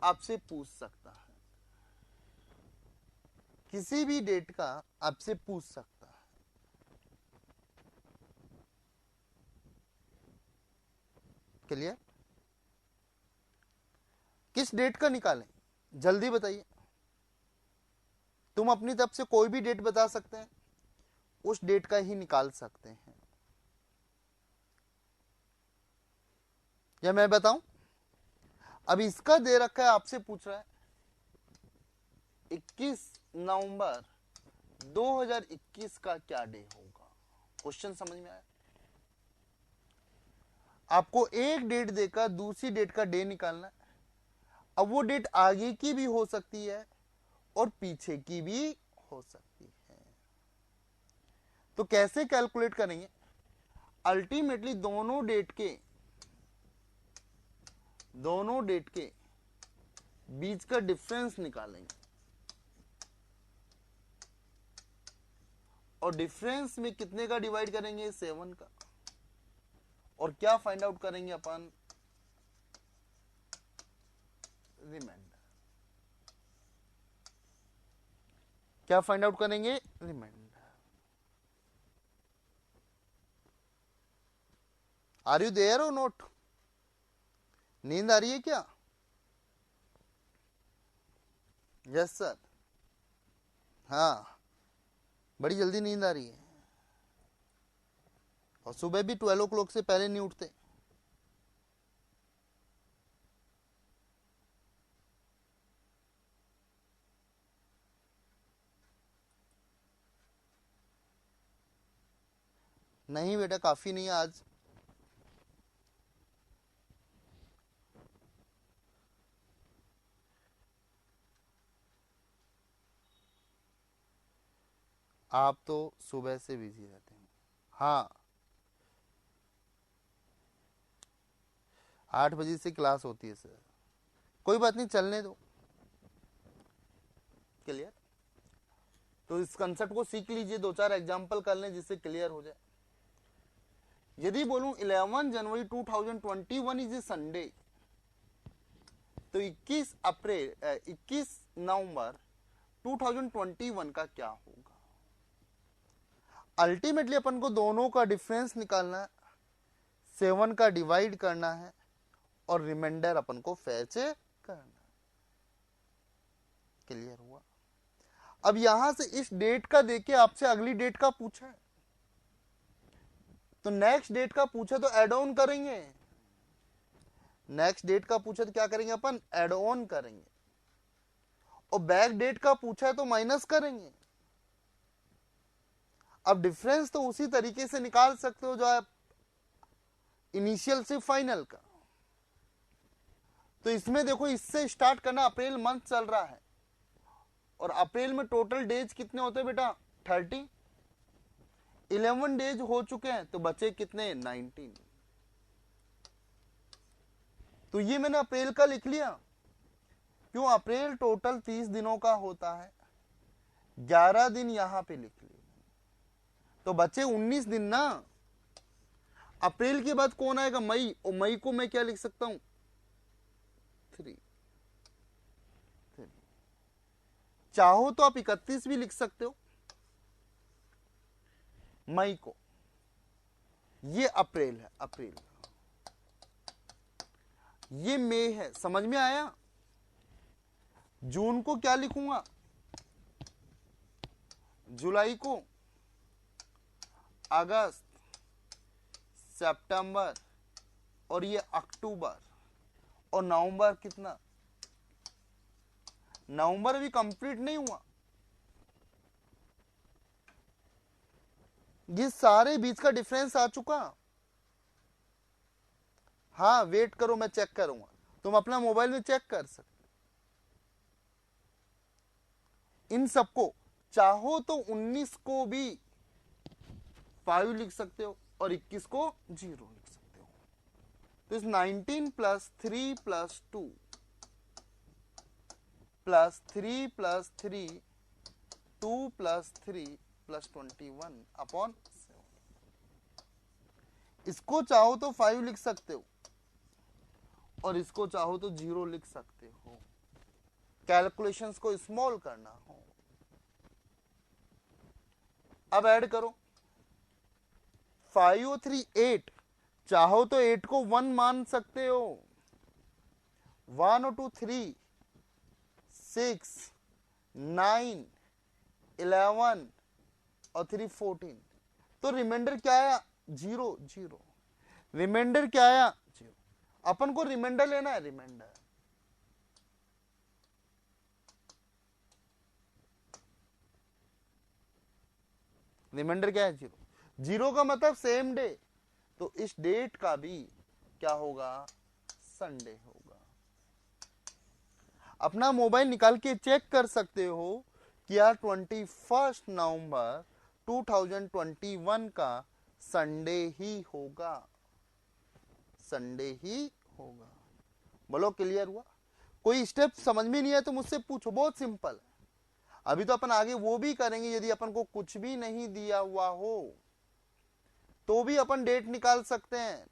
आपसे पूछ सकता है, किसी भी डेट का आपसे पूछ सकता है। क्लियर? किस डेट का निकालें? जल्दी बताइए। तुम अपनी तरफ से कोई भी डेट बता सकते हैं, उस डेट का ही निकाल सकते हैं, या मैं बताऊं? अब इसका दे रखा है, आपसे पूछ रहा है 21 नवंबर 2021 का क्या डे होगा। क्वेश्चन समझ में आया? आपको एक डेट देकर दूसरी डेट का डे निकालना है। अब वो डेट आगे की भी हो सकती है और पीछे की भी हो सकती है, तो कैसे कैलकुलेट करेंगे? अल्टीमेटली दोनों डेट के बीच का डिफरेंस निकालेंगे, और डिफरेंस में कितने का डिवाइड करेंगे, 7 का, और क्या फाइंड आउट करेंगे अपन, रिमाइंडर। क्या फाइंड आउट करेंगे, रिमाइंडर। आर यू देयर और नोट? नींद आ रही है क्या? Yes sir. हाँ, बड़ी जल्दी नींद आ रही है, और सुबह भी 12 o'clock से पहले नहीं उठते। नहीं बेटा, काफी नहीं है आज। आप तो सुबह से बिजी रहते हैं। हाँ, 8 बजे से क्लास होती है सर। कोई बात नहीं, चलने दो। क्लियर? तो इस कंसेप्ट को सीख लीजिए, 2-4 एग्जाम्पल कर लें जिससे क्लियर हो जाए। यदि बोलूं 11 जनवरी 2021 इज ए संडे, तो 21 नवंबर 2021 का क्या होगा? अल्टीमेटली अपन को दोनों का डिफरेंस निकालना है, 7 का डिवाइड करना है, और रिमाइंडर अपन को फैच करना है। क्लियर हुआ? अब यहां से इस डेट का देके आपसे अगली डेट का पूछा है, तो नेक्स्ट डेट का पूछा तो एड ऑन करेंगे। नेक्स्ट डेट का पूछा तो क्या करेंगे अपन, एड ऑन करेंगे। और बैक डेट का पूछा है तो माइनस करेंगे। अब डिफरेंस तो उसी तरीके से निकाल सकते हो जो आप इनिशियल से फाइनल का। तो इसमें देखो, इससे स्टार्ट करना, अप्रैल मंथ चल रहा है, और अप्रैल में टोटल डेज कितने होते हैं बेटा, 30। 11 डेज हो चुके हैं, तो बचे कितने, 19। तो ये मैंने अप्रैल का लिख लिया। क्यों? अप्रैल टोटल 30 दिनों का होता है, 11 दिन यहां पे लिख लिए, तो बचे 19 दिन ना। अप्रैल के बाद कौन आएगा, मई, और मई को मैं क्या लिख सकता हूं, 3। चाहो तो आप 31 भी लिख सकते हो मई को। ये अप्रैल है, अप्रैल। ये मई है, समझ में आया? जून को क्या लिखूंगा, जुलाई को, अगस्त, सितंबर, और ये अक्टूबर, और नवंबर कितना, नवंबर भी कंप्लीट नहीं हुआ। ये सारे बीच का डिफरेंस आ चुका। हाँ, वेट करो, मैं चेक करूंगा, तुम अपना मोबाइल में चेक कर सकते। इन सबको चाहो तो 19 को भी 5 लिख सकते हो, और 21 को 0 लिख सकते हो। तो इस 19 plus 3 plus 2 plus 3 plus 3, 2 plus 3 plus 21 upon 7। इसको चाहो तो 5 लिख सकते हो, और इसको चाहो तो 0 लिख सकते हो। कैलकुलेशंस को स्मॉल करना हो। अब ऐड करो, 5 और 3 8, चाहो तो 8 को 1 मान सकते हो। 1 और 2 3, 6 9 11 और 3 14। तो रिमाइंडर क्या आया, 0 0। रिमाइंडर क्या आया, 0। अपन को रिमाइंडर लेना है, रिमाइंडर। रिमाइंडर क्या है, 0। 0 का मतलब सेम डे, तो इस डेट का भी क्या होगा, संडे होगा। अपना मोबाइल निकाल के चेक कर सकते हो कि यार 21 नवंबर 2021 का संडे ही होगा, संडे ही होगा। बोलो क्लियर हुआ? कोई स्टेप समझ में नहीं आया तो मुझसे पूछो, बहुत सिंपल है। अभी तो अपन आगे वो भी करेंगे, यदि अपन को कुछ भी नहीं दिया हुआ हो तो भी अपन डेट निकाल सकते हैं।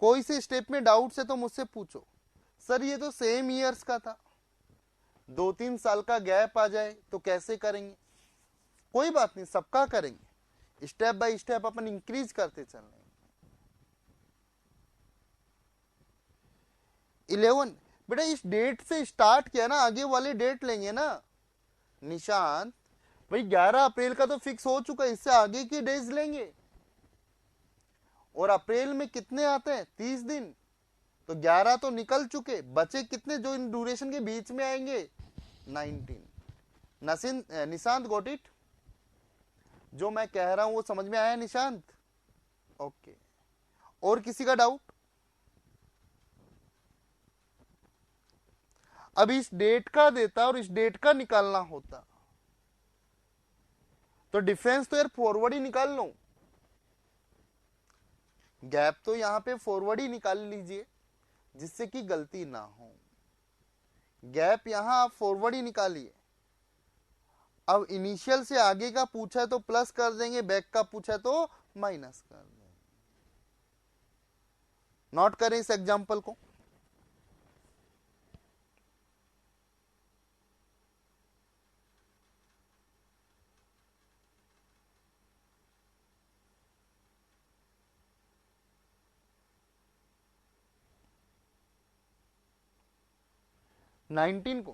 कोई से स्टेप में डाउट है तो मुझसे पूछो। सर ये तो सेम ईयर्स का था, 2-3 साल का गैप आ जाए तो कैसे करेंगे? कोई बात नहीं, सबका करेंगे, step by step upon increase करते चल रहे हैं। 11 बेटा इस डेट से स्टार्ट किया ना, आगे वाले डेट लेंगे ना निशांत भाई। 11 अप्रैल का तो फिक्स हो चुका है, इससे आगे की डेज लेंगे। और अप्रैल में कितने आते हैं? 30 दिन, तो 11 तो निकल चुके, बचे कितने जो इन ड्यूरेशन के बीच में आएंगे? 19। Nishant got it? जो मैं कह रहा हूं वो समझ में आया निशांत? ओके। और किसी का डाउट? अब इस डेट का देता और इस डेट का निकालना होता तो डिफरेंस तो यार फॉरवर्ड ही निकाल लो, गैप तो यहां पे फॉरवर्ड ही निकाल लीजिए जिससे कि गलती ना हो। गैप यहां आप फॉरवर्ड ही निकालिए। अब इनिशियल से आगे का पूछा है तो प्लस कर देंगे, बैक का पूछा है तो माइनस कर देंगे। नोट करें इस एग्जांपल को। नाइनटीन को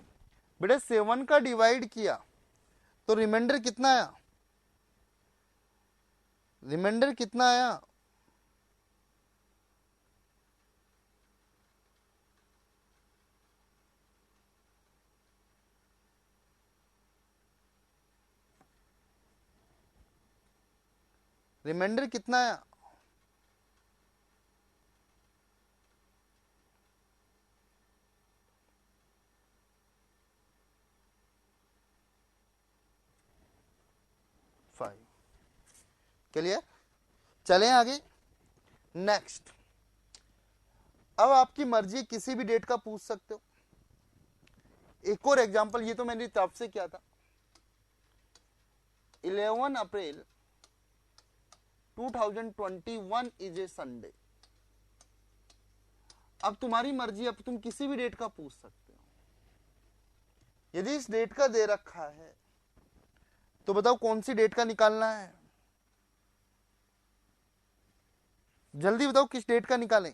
बेटा 7 का डिवाइड किया तो रिमाइंडर कितना आया? रिमाइंडर कितना आया? रिमाइंडर कितना आया? क्लियर? चलें आगे। नेक्स्ट, अब आपकी मर्जी, किसी भी डेट का पूछ सकते हो। एक और एग्जांपल, ये तो मैंने तरफ से किया था। 11 अप्रैल 2021 इज ए संडे। अब तुम्हारी मर्जी, अब तुम किसी भी डेट का पूछ सकते हो। यदि इस डेट का दे रखा है तो बताओ कौन सी डेट का निकालना है? जल्दी बताओ किस डेट का निकालें?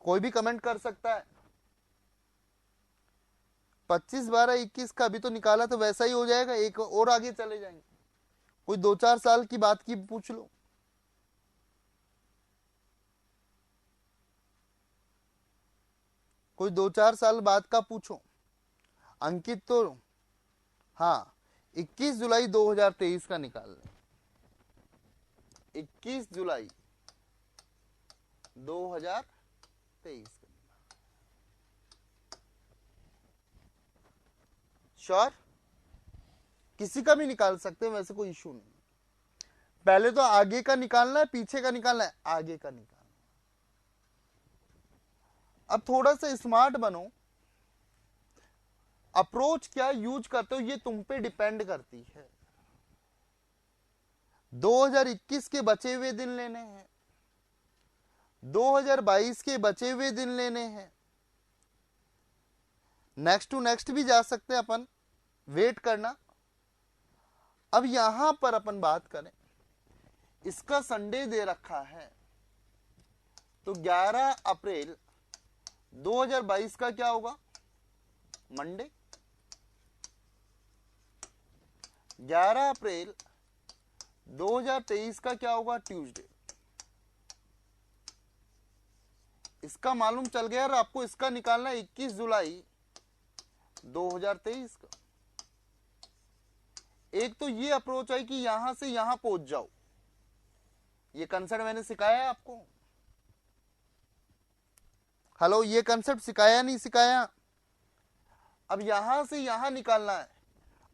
कोई भी कमेंट कर सकता है। 25, 12, 21 का अभी तो निकाला तो वैसा ही हो जाएगा, एक और आगे चले जाएंगे। कोई 2-4 साल की बात की पूछ लो। कोई 2-4 साल बाद का पूछो। अंकित तो हाँ 21 जुलाई 2023 का निकाल लें। 21 जुलाई 2023 का। श्योर? किसी का भी निकाल सकते हैं, वैसे कोई इशू नहीं। पहले तो आगे का निकालना है, पीछे का निकालना है? आगे का निकालना। अब थोड़ा सा स्मार्ट बनो, अप्रोच क्या यूज करते हो ये तुम पे डिपेंड करती है। 2021 के बचे हुए दिन लेने हैं, 2022 के बचे हुए दिन लेने हैं, नेक्स्ट टू नेक्स्ट भी जा सकते हैं अपन, वेट करना। अब यहां पर अपन बात करें, इसका संडे दे रखा है तो 11 अप्रैल 2022 का क्या होगा? मंडे। 11 अप्रैल 2023 का क्या होगा? ट्यूसडे। इसका मालूम चल गया और आपको इसका निकालना 21 जुलाई 2023 का। एक तो ये अप्रोच है कि यहां से यहां पहुंच जाओ, ये कंसेप्ट मैंने सिखाया है आपको। हेलो, ये कंसेप्ट सिखाया नहीं सिखाया? अब यहां से यहां निकालना है,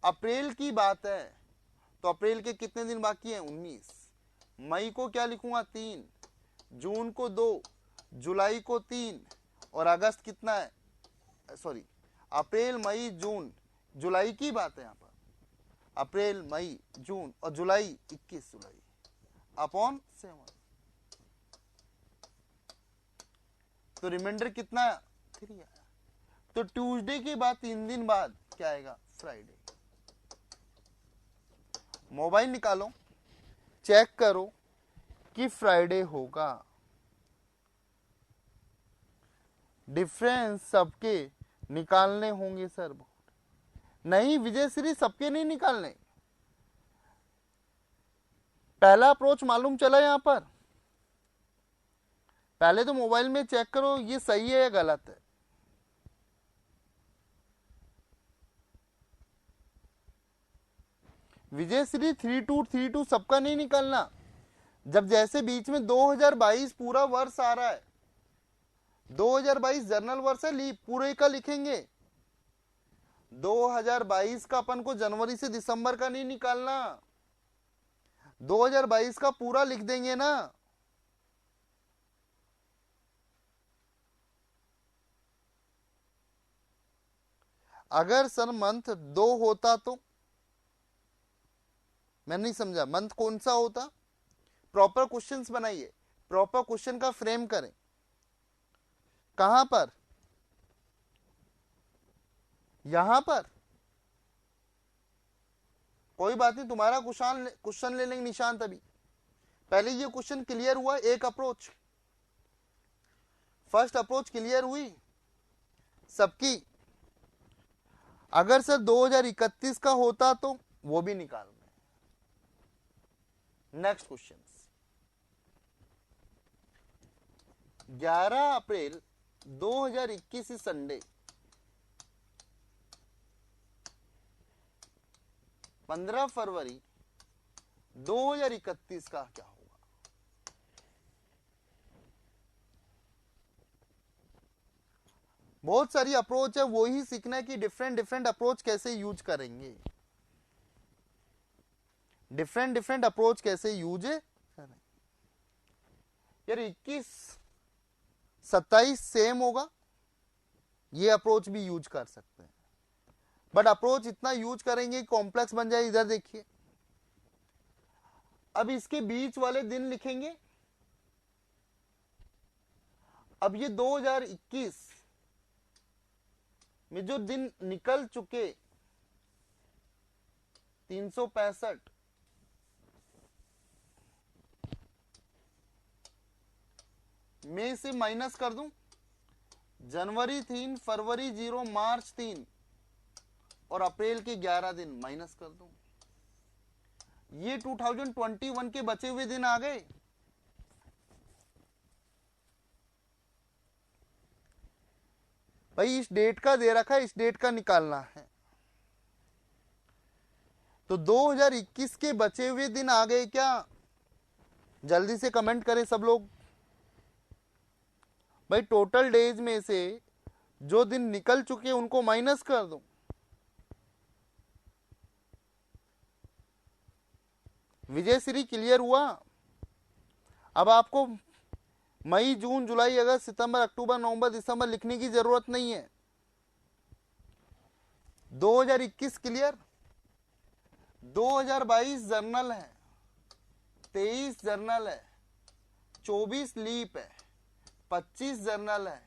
अप्रैल की बात है तो अप्रैल के कितने दिन बाकी हैं? 19। मई को क्या लिखूंगा? 3, जून को 2, जुलाई को 3 और अगस्त कितना है? सॉरी, अप्रैल मई जून जुलाई की बात है यहाँ पर, अप्रैल मई जून और जुलाई 21 जुलाई अपॉन 7। तो रिमाइंडर कितना? 3 आया। तो ट्यूसडे के बाद 3 दिन बाद क्या आएगा? फ्राइडे। मोबाइल निकालो, चेक करो कि फ्राइडे होगा। डिफरेंस सबके निकालने होंगे सर। नहीं विजय श्री, सबके नहीं निकालने। पहला अप्रोच मालूम चला यहां पर? पहले तो मोबाइल में चेक करो ये सही है या गलत है। विजय श्री 3232 सबका नहीं निकालना। जब जैसे बीच में 2022 पूरा वर्ष आ रहा है, 2022 जर्नल वर्ष है, लीप पूरे का लिखेंगे। 2022 का अपन को जनवरी से दिसंबर का नहीं निकालना, 2022 का पूरा लिख देंगे ना। अगर सर मंथ 2 होता तो मैं नहीं समझा, मंथ कौन सा होता? प्रॉपर क्वेश्चंस बनाइए, प्रॉपर क्वेश्चन का फ्रेम करें। कहां पर? यहां पर कोई बात नहीं, तुम्हारा क्वेश्चन ले लेंगे निशान तभी। पहले ये क्वेश्चन क्लियर हुआ, एक अप्रोच, फर्स्ट अप्रोच क्लियर हुई सबकी। अगर सर 2031 का होता तो वो भी निकाल रहे। नेक्स्ट क्वेश्चन, 11 अप्रैल 2021 संडे, 15 फरवरी 2031 का क्या होगा? बहुत सारी अप्रोच है, वो ही सीखना है कि डिफरेंट अप्रोच कैसे यूज करेंगे, डिफरेंट अप्रोच कैसे यूज करें। यार 21 27 सेम होगा, ये अप्रोच भी यूज कर सकते हैं, बट अप्रोच इतना यूज करेंगे कॉम्प्लेक्स बन जाए। इधर देखिए, अब इसके बीच वाले दिन लिखेंगे। अब ये 2021 में जो दिन निकल चुके 365 में से माइनस कर दूं, जनवरी 3, फरवरी 0, मार्च 3 और अप्रैल के 11 दिन माइनस कर दूं। ये 2021 के बचे हुए दिन आ गए। भाई इस डेट का दे रखा है, इस डेट का निकालना है। तो 2021 के बचे हुए दिन आ गए क्या? जल्दी से कमेंट करें सब लोग। भाई टोटल डेज में से जो दिन निकल चुके उनको माइनस कर दो। विजय श्री क्लियर हुआ? अब आपको मई, जून, जुलाई, अगस्त, सितंबर, अक्टूबर, नवंबर, दिसंबर लिखने की जरूरत नहीं है। 2021 क्लियर, 2022 जर्नल है, 23 जर्नल है, 24 लीप है, 25 जर्नल है,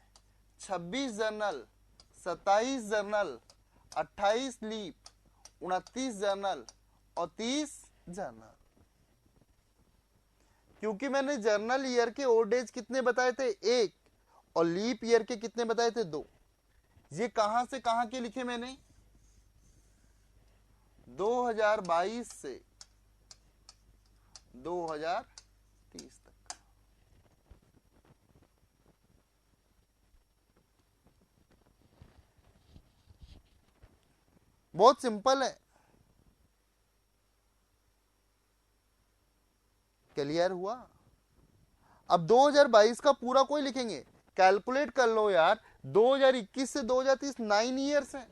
26 जर्नल, 27 जर्नल, 28 लीप, 29 जर्नल और 30 जर्नल। क्योंकि मैंने जर्नल ईयर के ओड डेज कितने बताए थे? 1, और लीप ईयर के कितने बताए थे? 2। ये कहां से कहां के लिखे मैंने? 2022 से 2030 तक। बहुत सिंपल है। क्लियर हुआ? अब 2022 का पूरा कोई लिखेंगे, कैलकुलेट कर लो यार। 2021 से 2030 9 ईयर्स हैं,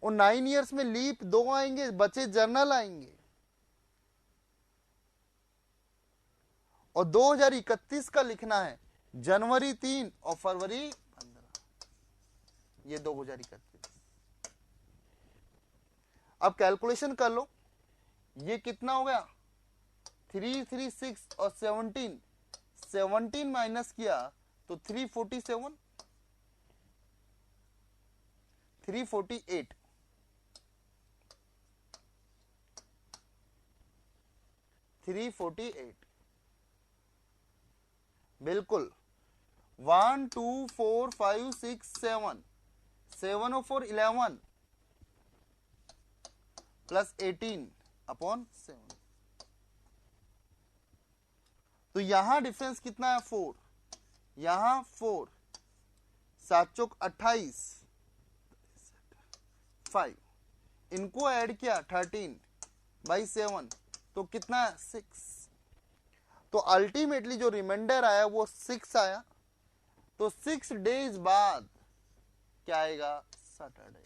और 9 ईयर्स में लीप 2 आएंगे, बचे जर्नल आएंगे। और 2031 का लिखना है जनवरी 3 और फरवरी 15, ये 2031। अब कैलकुलेशन कर लो, ये कितना हो गया 336 और 17 माइनस किया तो 348 348 बिल्कुल 1 2 4 5 6 7 7 और 4 11 प्लस 18 अपॉन 7। तो यहां डिफरेंस कितना है 4, यहां 4, 7 चौक 28, 5, इनको ऐड किया 13/7 तो कितना है 6। तो अल्टीमेटली जो रिमाइंडर आया वो 6 आया। तो 6 डेज बाद क्या आएगा सैटरडे।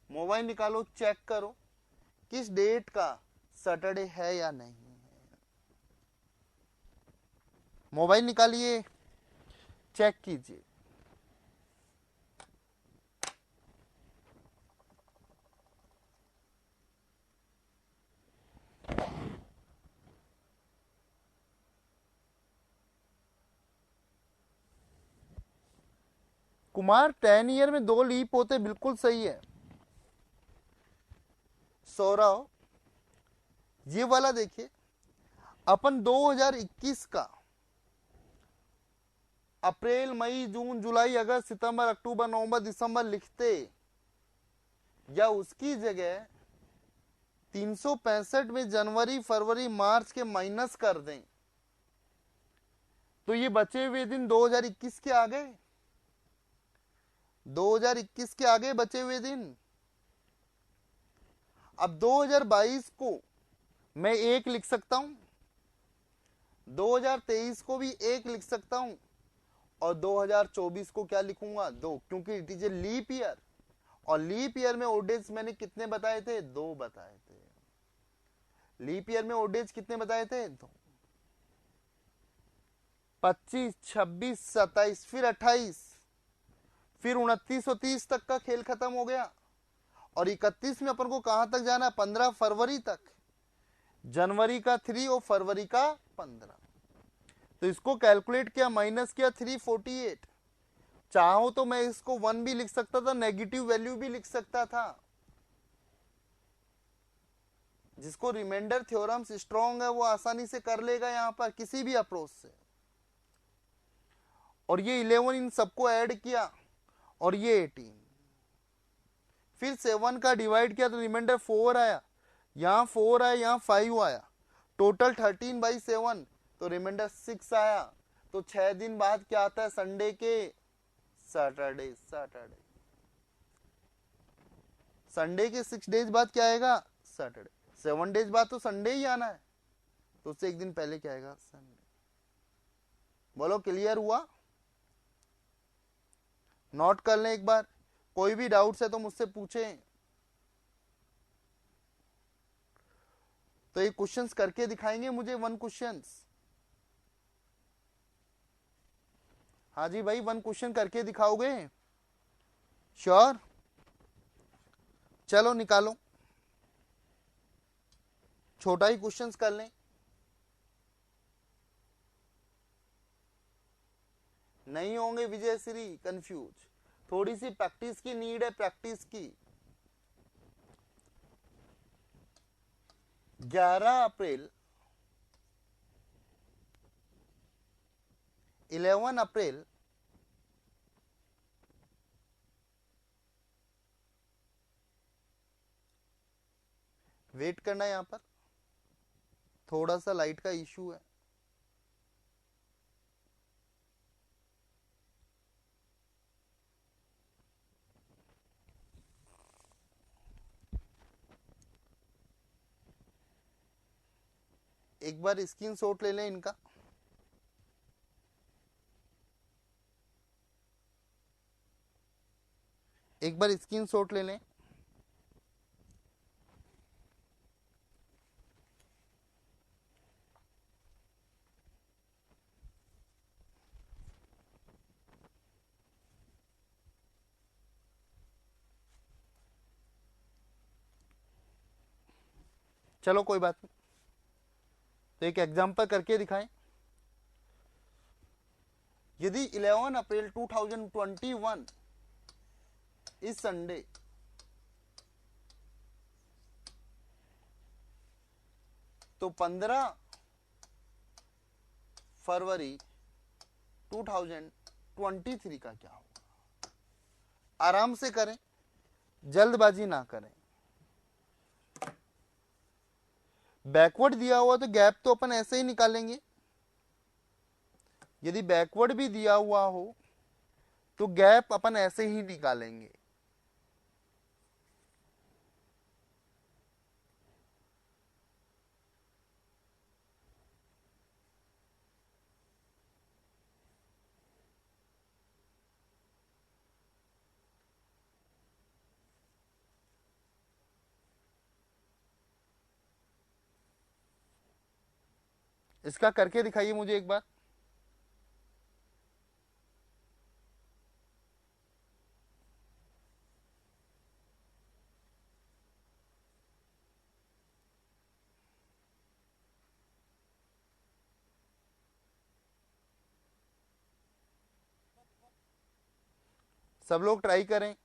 मोबाइल निकालो, चेक करो किस डेट का सैटरडे है या नहीं है। मोबाइल निकालिए, चेक कीजिए। कुमार 10 ईयर में 2 लीप होते, बिल्कुल सही है। सौरव ये वाला देखिए, अपन 2021 का अप्रैल मई जून जुलाई अगस्त सितंबर अक्टूबर नवंबर दिसंबर लिखते या उसकी जगह 365 में जनवरी फरवरी मार्च के माइनस कर दें तो ये बचे हुए दिन 2021 के आ गए, 2021 के आगे बचे हुए दिन। अब 2022 को मैं 1 लिख सकता हूं, 2023 को भी 1 लिख सकता हूं और 2024 को क्या लिखूंगा 2, क्योंकि it is a leap year. और लीप ईयर में ओडेज मैंने कितने बताए थे 2 बताए थे। लीप ईयर में ओडेज कितने बताए थे 2, 25 26 27 फिर 28 फिर 29 और 30 तक का खेल खत्म हो गया। और 31 में अपन को कहां तक जाना है 15 फरवरी तक, जनवरी का 3 और फरवरी का 15। तो इसको कैलकुलेट किया, माइनस किया 348। चाहो तो मैं इसको 1 भी लिख सकता था, नेगेटिव वैल्यू भी लिख सकता था। जिसको रिमाइंडर थ्योरम्स स्ट्रॉन्ग है वो आसानी से कर लेगा यहां पर किसी भी अप्रोच से। और ये 11 इन सबको ऐड किया और ये 18, फिर 7 का डिवाइड किया तो रिमाइंडर 4 आया, यहां 4 आया, यहां 5 आया, टोटल 13/7 तो रिमाइंडर 6 आया। तो 6 दिन बाद क्या आता है संडे के सैटरडे। संडे के 6 डेज बाद क्या आएगा सैटरडे। 7 डेज बाद तो संडे ही आना है, तो उससे 1 दिन पहले क्या आएगा संडे। बोलो क्लियर हुआ? नोट कर लें एक बार, कोई भी डाउट्स है तो मुझसे पूछें। तो ये क्वेश्चंस करके दिखाएंगे मुझे 1 क्वेश्चंस। हाँ जी भाई 1 क्वेश्चन करके दिखाओगे? श्योर? चलो निकालो, छोटा ही क्वेश्चंस कर लें। नहीं होंगे विजय श्री कंफ्यूज, थोड़ी सी प्रैक्टिस की नीड है, प्रैक्टिस की। 11 अप्रैल 11 अप्रैल वेट करना है, यहां पर थोड़ा सा लाइट का इशू है। एक बार स्क्रीनशॉट ले लें इनका। एक बार स्क्रीनशॉट ले लें। चलो कोई बात नहीं, तो एक एग्जांपल करके दिखाएं। यदि 11 अप्रैल 2021 इस संडे तो 15 फरवरी 2023 का क्या होगा? आराम से करें, जल्दबाजी ना करें। बैकवर्ड दिया हुआ तो गैप तो अपन ऐसे ही निकालेंगे, यदि बैकवर्ड भी दिया हुआ हो तो गैप अपन ऐसे ही निकालेंगे। इसका करके दिखाइए मुझे एक बार। सब लोग ट्राई करें।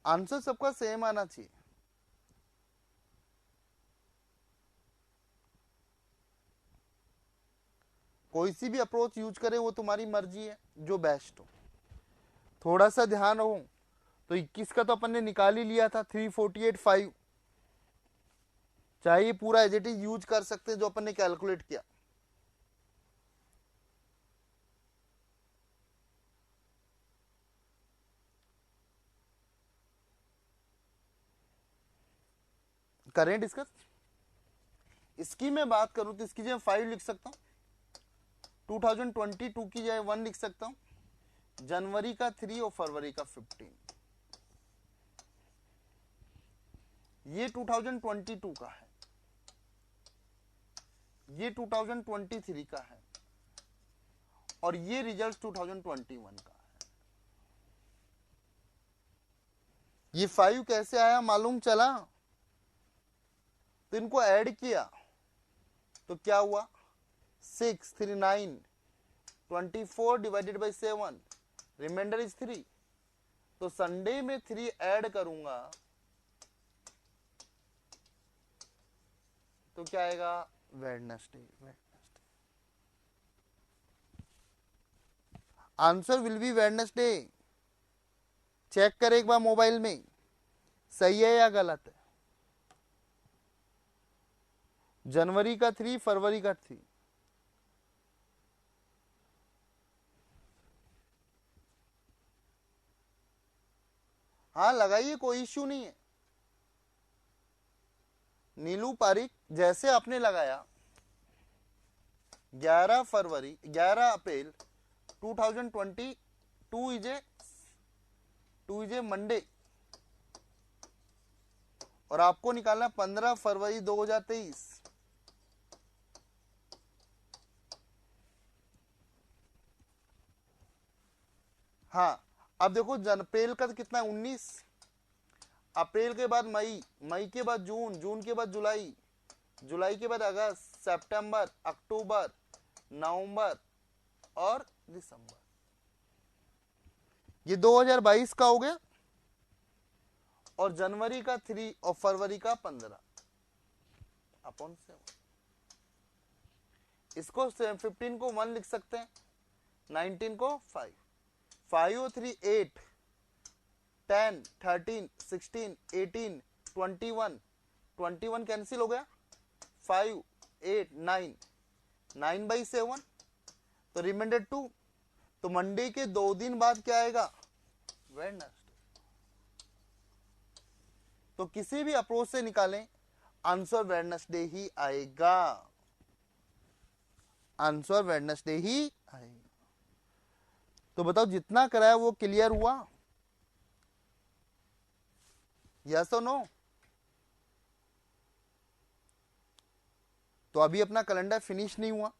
आंसर सबका सेम आना चाहिए। कोई सी भी अप्रोच यूज करे वो तुम्हारी मर्जी है, जो बेस्ट हो। थोड़ा सा ध्यान हो तो 21 का तो अपन ने निकाल ही लिया था, 348.5। चाहे पूरा एज इट इज यूज कर सकते हैं जो अपन ने कैलकुलेट किया। करें डिस्कस। इसकी मैं बात करूं तो इसकी जगह 5 लिख सकता हूं, 2022 की जगह 1 लिख सकता हूं, जनवरी का 3 और फरवरी का 15। ये 2022 का है, ये 2023 का है, और ये रिजल्ट 2021 का है। ये 5 कैसे आया मालूम चला? तो इनको ऐड किया तो क्या हुआ? 6, 3, 9, 24 डिवाइडेड बाई 7, रिमाइंडर इज 3। तो संडे में 3 ऐड करूंगा तो क्या आएगा? Wednesday. Answer will be Wednesday. Check करें एक बार मोबाइल में, सही है या गलत है। जनवरी का 3, फरवरी का 3। हाँ लगाइए, कोई इश्यू नहीं है। नीलू पारिक, जैसे आपने लगाया 11 फरवरी 11 अप्रैल 2022 इज ए मंडे, और आपको निकालना 15 फरवरी 2023। हाँ, अब देखो अप्रैल का कितना है? 19। अप्रैल के बाद मई, मई के बाद जून, जून के बाद जुलाई, जुलाई के बाद अगस्त, सितंबर, अक्टूबर, नवंबर और दिसंबर। ये 2022 का हो गया, और जनवरी का 3 और फरवरी का 15 अपॉन 7। इसको 15 को 1 लिख सकते हैं, 19 को 5, 5 और 3 8, 10, 13, 16, 18, 21, 21 कैंसिल हो गया, 5, 8, 9, 9 बाई 7, तो रिमाइंडर 2। तो मंडे के 2 दिन बाद क्या आएगा? वेडनेसडे। तो किसी भी अप्रोच से निकालें, आंसर वेडनेसडे ही आएगा, आंसर वेडनेसडे ही आएगा। तो बताओ जितना कराया वो क्लियर हुआ? यस और नो? तो अभी अपना कैलेंडर फिनिश नहीं हुआ,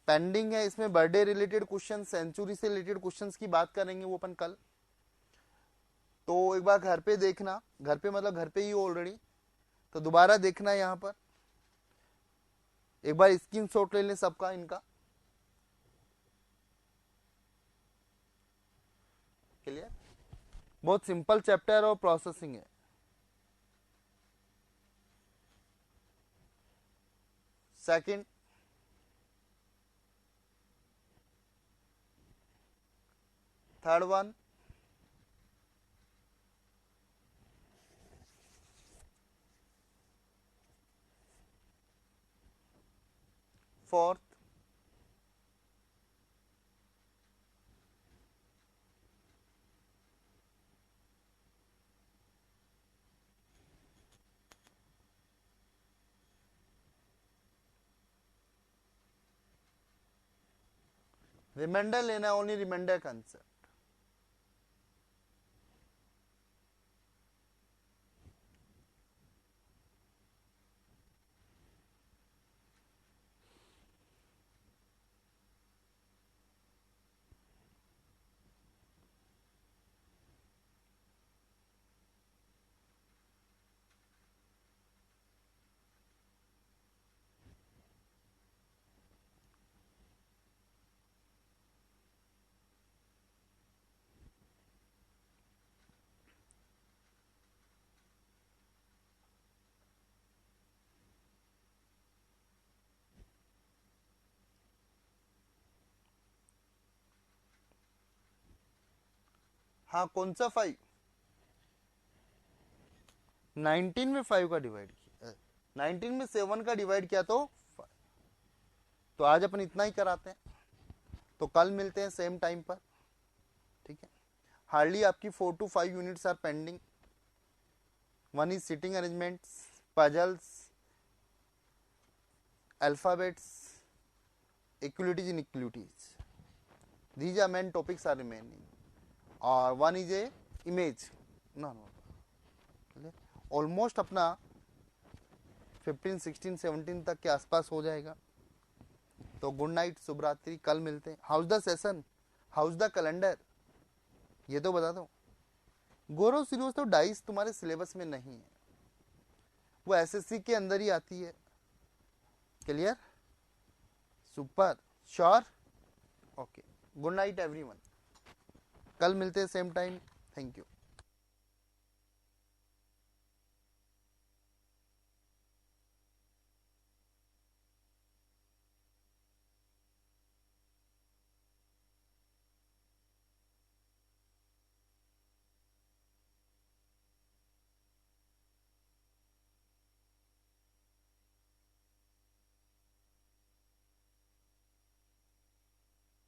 पेंडिंग है, इसमें बर्थडे रिलेटेड क्वेश्चन, सेंचुरी से रिलेटेड क्वेश्चंस की बात करेंगे वो अपन कल। तो एक बार घर पे देखना, घर पे मतलब घर पे ही ऑलरेडी, तो दोबारा देखना यहाँ पर, एक बार स्क्रीनशॉट ले लें सबका इनका। क्लियर? बहुत सिंपल चैप्टर और प्रोसेसिंग है। Second, third one, fourth, remainder लेना, ओनली रिमाइंडर कंसेप्ट। हाँ, कौन सा 5? 19 में 5 का डिवाइड किया, 19 में 7 का डिवाइड किया तो 5। तो आज अपन इतना ही कराते हैं, तो कल मिलते हैं सेम टाइम पर, ठीक है। हार्डली आपकी 4 to 5 units are pending. One is sitting arrangements, puzzles, alphabets, equalities in equalities, these are main topics are remaining, और one is a image. No almost अपना 15, 16, 17 तक के आसपास हो जाएगा। तो गुड नाइट, शुभ रात्रि, कल मिलते हैं। House the session, house the calendar, ये तो बता दो। गौरव श्रीवास्तव डाइस तुम्हारे सिलेबस में नहीं है, वो एसएससी के अंदर ही आती है। Clear? Super, sure, okay. Good night everyone, कल मिलते हैं सेम टाइम। Thank you.